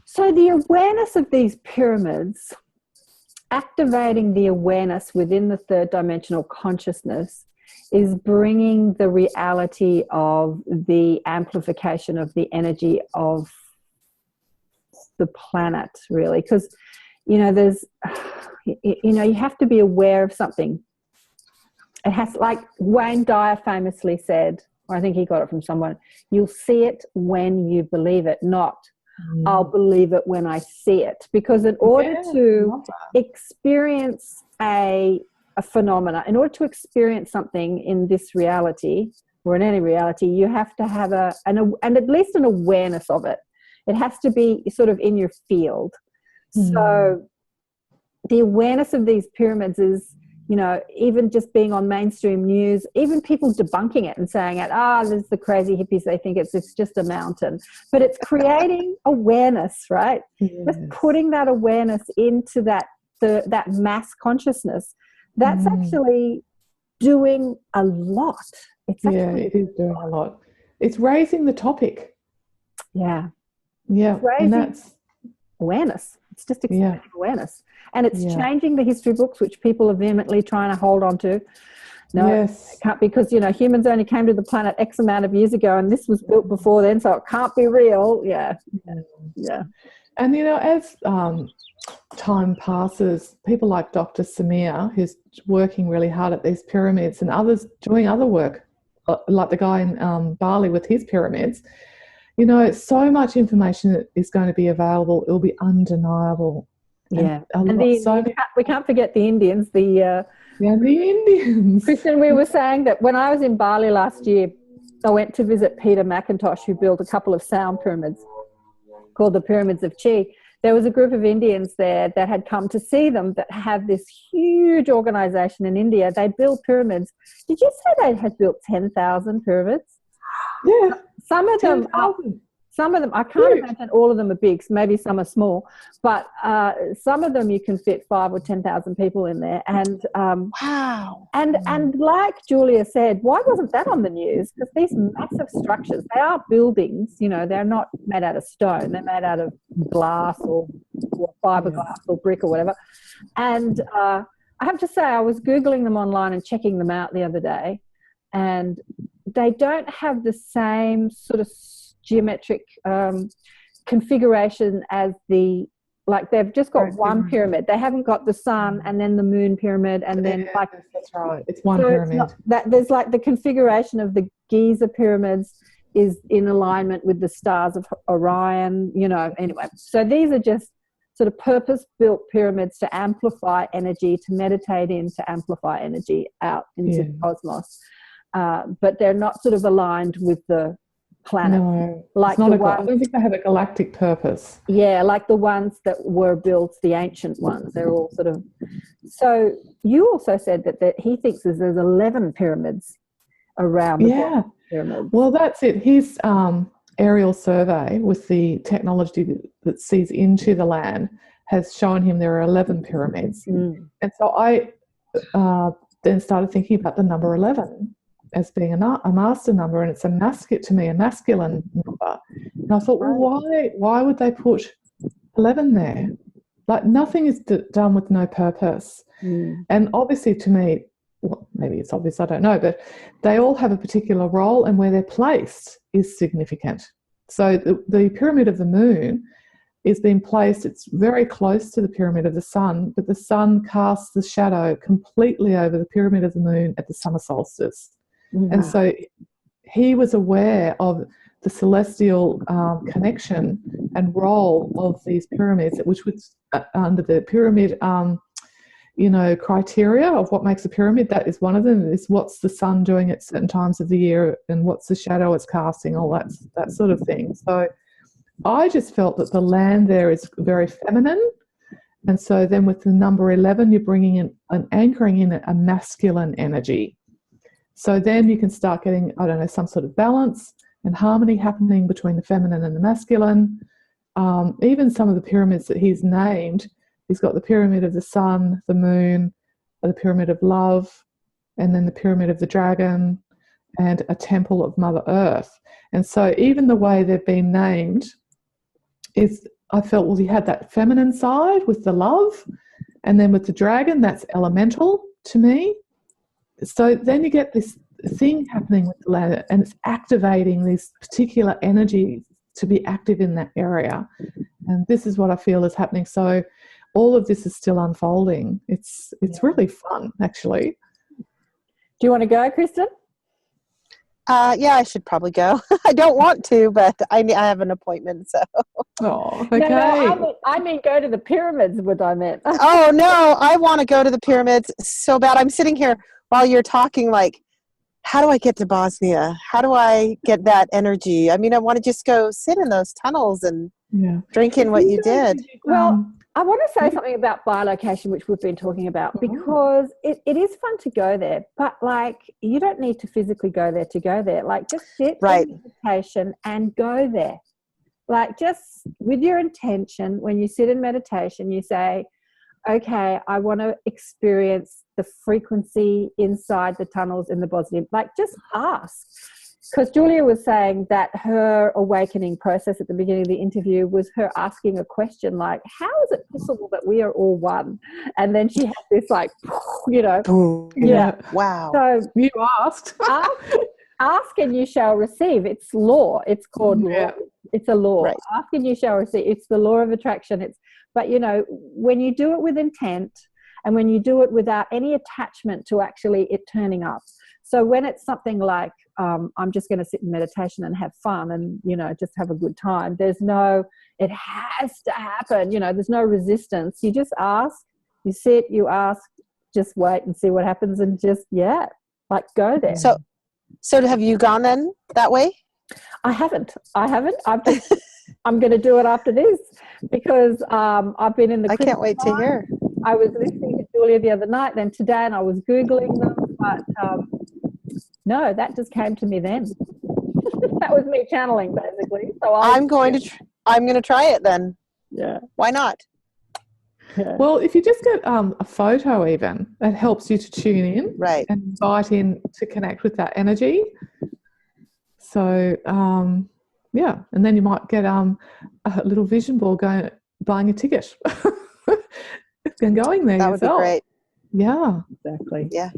So the awareness of these pyramids, activating the awareness within the third dimensional consciousness, is bringing the reality of the amplification of the energy of the planet, really. Because, you know, you have to be aware of something. It has, like Wayne Dyer famously said, or I think he got it from someone, you'll see it when you believe it, not I'll believe it when I see it. Because in order to experience a phenomena, in order to experience something in this reality or in any reality, you have to have and at least an awareness of it. It has to be sort of in your field. So the awareness of these pyramids is, you know, even just being on mainstream news, even people debunking it and saying there's the crazy hippies, they think it's just a mountain. But it's creating awareness, right? Yes. Just putting that awareness into that mass consciousness. That's actually doing a lot. It is doing a lot. It's raising the topic. Yeah. Yeah. It's raising that's awareness. It's just expanding awareness. And it's changing the history books, which people are vehemently trying to hold on to. No, it can't, because, you know, humans only came to the planet X amount of years ago and this was built before then, so it can't be real. Yeah. And, you know, as time passes, people like Dr. Samir, who's working really hard at these pyramids, and others doing other work, like the guy in Bali with his pyramids, you know, so much information that is going to be available. It will be undeniable. We can't forget the Indians. The Indians. Christian, we were saying that when I was in Bali last year, I went to visit Peter McIntosh, who built a couple of sound pyramids called the Pyramids of Chi. There was a group of Indians there that had come to see them that have this huge organization in India. They build pyramids. Did you say they had built 10,000 pyramids? Yeah. Some of them, I can't imagine all of them are big. Maybe some are small, but some of them you can fit 5,000 or 10,000 people in there. And wow! And like Julia said, why wasn't that on the news? Because these massive structures, they are buildings. You know, they're not made out of stone. They're made out of glass or fiberglass or brick or whatever. And I have to say, I was Googling them online and checking them out the other day, and they don't have the same sort of geometric configuration as the Like they've just got Very one different. pyramid. They haven't got the sun and then the moon pyramid and then Yes, like that's right. It's one so pyramid. it's not, that there's like the configuration of the Giza pyramids is in alignment with the stars of Orion, you know, anyway. So these are just sort of purpose-built pyramids to amplify energy, to meditate in, to amplify energy out into the cosmos. But they're not sort of aligned with the planet. No, like it's not the I don't think they have a galactic purpose. Yeah, like the ones that were built, the ancient ones. They're all sort of... So you also said that he thinks there's 11 pyramids around the pyramid. Well, that's it. His aerial survey with the technology that sees into the land has shown him there are 11 pyramids. And so I then started thinking about the number 11 as being a master number, and it's a masculine number. And I thought, well, why would they put 11 there? Like nothing is done with no purpose. And obviously to me, well, maybe it's obvious, I don't know, but they all have a particular role, and where they're placed is significant. So the pyramid of the moon is being placed, it's very close to the pyramid of the sun, but the sun casts the shadow completely over the pyramid of the moon at the summer solstice. And so he was aware of the celestial connection and role of these pyramids, which was under the pyramid criteria of what makes a pyramid. That is one of them, is what's the sun doing at certain times of the year and what's the shadow it's casting, all that sort of thing. So I just felt that the land there is very feminine. And so then with the number 11, you're bringing in and anchoring in a masculine energy. So then you can start getting, I don't know, some sort of balance and harmony happening between the feminine and the masculine. Even some of the pyramids that he's named, he's got the pyramid of the sun, the moon, the pyramid of love, and then the pyramid of the dragon, and a temple of Mother Earth. And so even the way they've been named is, I felt, well, you had that feminine side with the love, and then with the dragon, that's elemental to me. So then you get this thing happening with the land, and it's activating these particular energies to be active in that area. And this is what I feel is happening. So all of this is still unfolding. It's really fun, actually. Do you want to go, Kristen? Yeah, I should probably go. I don't want to, but I have an appointment, so. Oh, okay. No, I mean go to the pyramids, what I meant. Oh, no, I want to go to the pyramids so bad. I'm sitting here while you're talking like, how do I get to Bosnia? How do I get that energy? I mean, I want to just go sit in those tunnels and drink in what you did. Well, I want to say something about bilocation, which we've been talking about, because it is fun to go there, but like you don't need to physically go there to go there. Like just sit in meditation and go there. Like just with your intention, when you sit in meditation, you say, okay, I want to experience the frequency inside the tunnels in the Bosnian. Like just ask. Because Julia was saying that her awakening process at the beginning of the interview was her asking a question like, how is it possible that we are all one? And then she had this like, Wow. So you asked. ask and you shall receive. It's law. It's called law. It's a law. Right. Ask and you shall receive. It's the law of attraction. But when you do it with intent and when you do it without any attachment to actually it turning up. So when it's something like, I'm just going to sit in meditation and have fun and, just have a good time. It has to happen. There's no resistance. You just ask, you sit, you ask, just wait and see what happens and just, go there. So have you gone then that way? I haven't. I'm going to do it after this because I've been in the... I can't wait to hear. I was listening to Julia the other night, then today, and I was Googling them, but no, that just came to me then. That was me channeling, basically. So I'm going to try it then. Yeah. Why not? Yeah. Well, if you just get a photo even, that helps you to tune in and invite in to connect with that energy. So, and then you might get a little vision board buying a ticket and going there that yourself. That would be great. Yeah. Exactly. Yeah.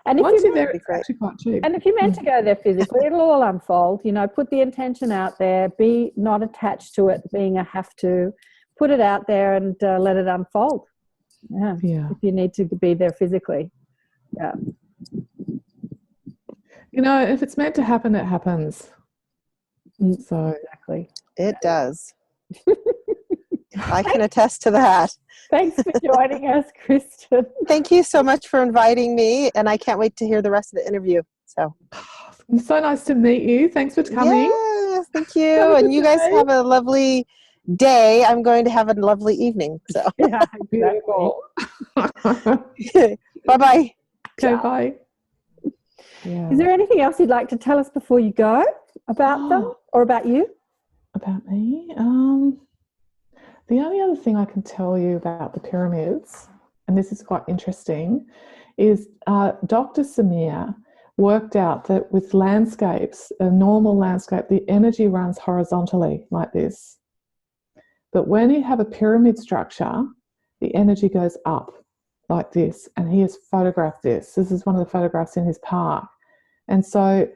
And once you're there, it's actually quite cheap. And if you're meant to go there physically, it'll all unfold. Put the intention out there. Be not attached to it being a have to. put it out there and let it unfold. Yeah. If you need to be there physically. Yeah. You know, if it's meant to happen, it happens. So exactly. It does. I can attest to that. Thanks for joining us, Kristen. Thank you so much for inviting me, and I can't wait to hear the rest of the interview. So nice to meet you. Thanks for coming. Yes, thank you. And you guys have a lovely day. I'm going to have a lovely evening. So yeah, beautiful. Bye-bye. Okay, bye. Yeah. Is there anything else you'd like to tell us before you go about them or about you? About me? The only other thing I can tell you about the pyramids, and this is quite interesting, is Dr. Samir worked out that with landscapes, a normal landscape, the energy runs horizontally like this. But when you have a pyramid structure, the energy goes up like this. And he has photographed this. This is one of the photographs in his park. And so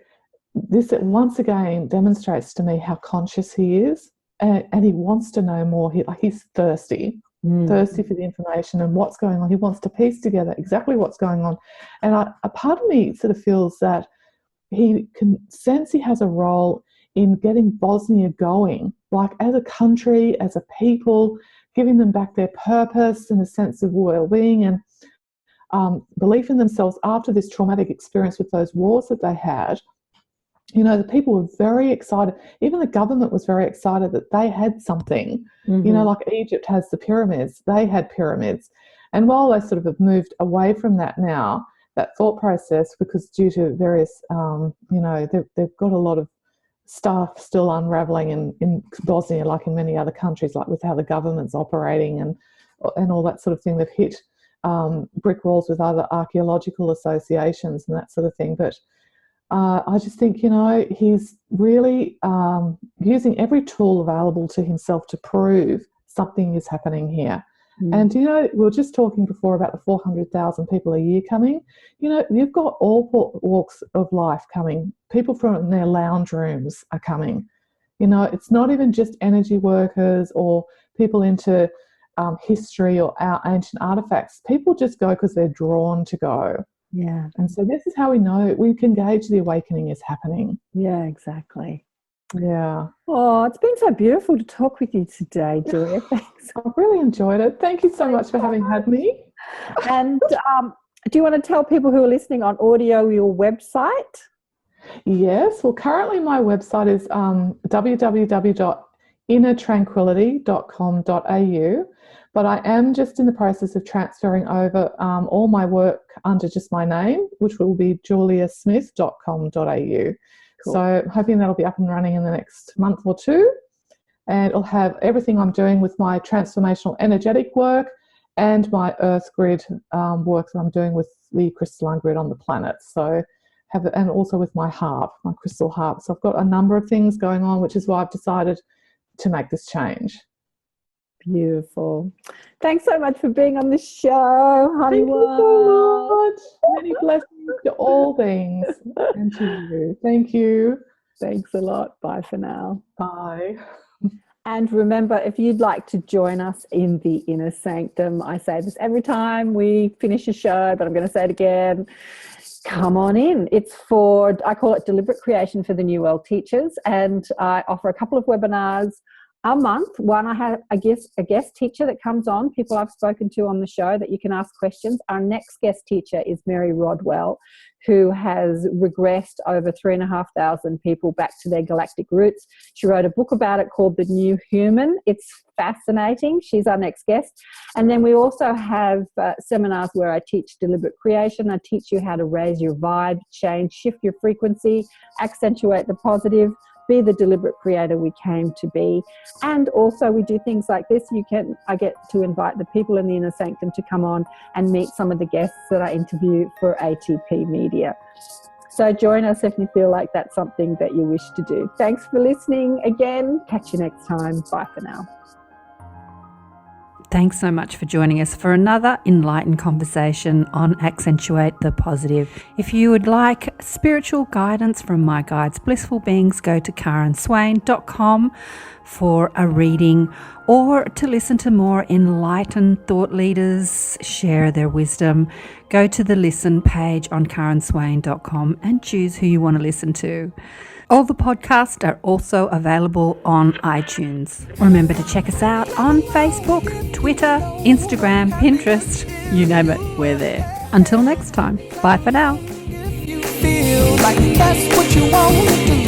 this once again demonstrates to me how conscious he is. And he wants to know more. He's thirsty for the information and what's going on. He wants to piece together exactly what's going on. And a part of me sort of feels that he can sense he has a role in getting Bosnia going, like as a country, as a people, giving them back their purpose and a sense of well-being and belief in themselves after this traumatic experience with those wars that they had. You know, the people were very excited. Even the government was very excited that they had something. Mm-hmm. You know, like Egypt has the pyramids. They had pyramids. And while they sort of have moved away from that now, that thought process, because due to various, you know, they've got a lot of stuff still unravelling in Bosnia, like in many other countries, like with how the government's operating and all that sort of thing. They've hit brick walls with other archaeological associations and that sort of thing. But I just think, you know, he's really using every tool available to himself to prove something is happening here. Mm. And, you know, we were just talking before about the 400,000 people a year coming. You know, you've got all walks of life coming. People from their lounge rooms are coming. You know, it's not even just energy workers or people into history or our ancient artifacts. People just go because they're drawn to go. Yeah. And so this is how we know we can gauge the awakening is happening. Yeah, exactly. Yeah. Oh, it's been so beautiful to talk with you today, Julia. Thanks. I've really enjoyed it. Thank you so much for having had me. And do you want to tell people who are listening on audio your website? Yes. Well, currently my website is www.innertranquility.com.au. But I am just in the process of transferring over all my work under just my name, which will be juliasmith.com.au. Cool. So I'm hoping that'll be up and running in the next month or two. And it'll have everything I'm doing with my transformational energetic work and my earth grid work that I'm doing with the crystalline grid on the planet. So and also with my harp, my crystal harp. So I've got a number of things going on, which is why I've decided to make this change. Beautiful. Thanks so much for being on the show, honey. Thank you so much. Many blessings to all things and to you. Thank you. Thanks a lot. Bye for now. Bye. And remember, if you'd like to join us in the Inner Sanctum, I say this every time we finish a show, but I'm going to say it again. Come on in. It's I call it Deliberate Creation for the New World Teachers, and I offer a couple of webinars a month. One, I have a guest teacher that comes on, people I've spoken to on the show that you can ask questions. Our next guest teacher is Mary Rodwell, who has regressed over 3,500 people back to their galactic roots. She wrote a book about it called The New Human. It's fascinating. She's our next guest. And then we also have seminars where I teach deliberate creation. I teach you how to raise your vibe, change, shift your frequency, accentuate the positive, be the deliberate creator we came to be. And also we do things like this. I get to invite the people in the Inner Sanctum to come on and meet some of the guests that I interview for ATP Media. So join us if you feel like that's something that you wish to do. Thanks for listening again. Catch you next time. Bye for now. Thanks so much for joining us for another enlightened conversation on Accentuate the Positive. If you would like spiritual guidance from my guides, Blissful Beings, go to KarenSwain.com for a reading, or to listen to more enlightened thought leaders share their wisdom, go to the listen page on karenswain.com and choose who you want to listen to. All the podcasts are also available on iTunes. Remember to check us out on Facebook, Twitter, Instagram, Pinterest, you name it, we're there. Until next time, bye for now. If you feel like that's what you want to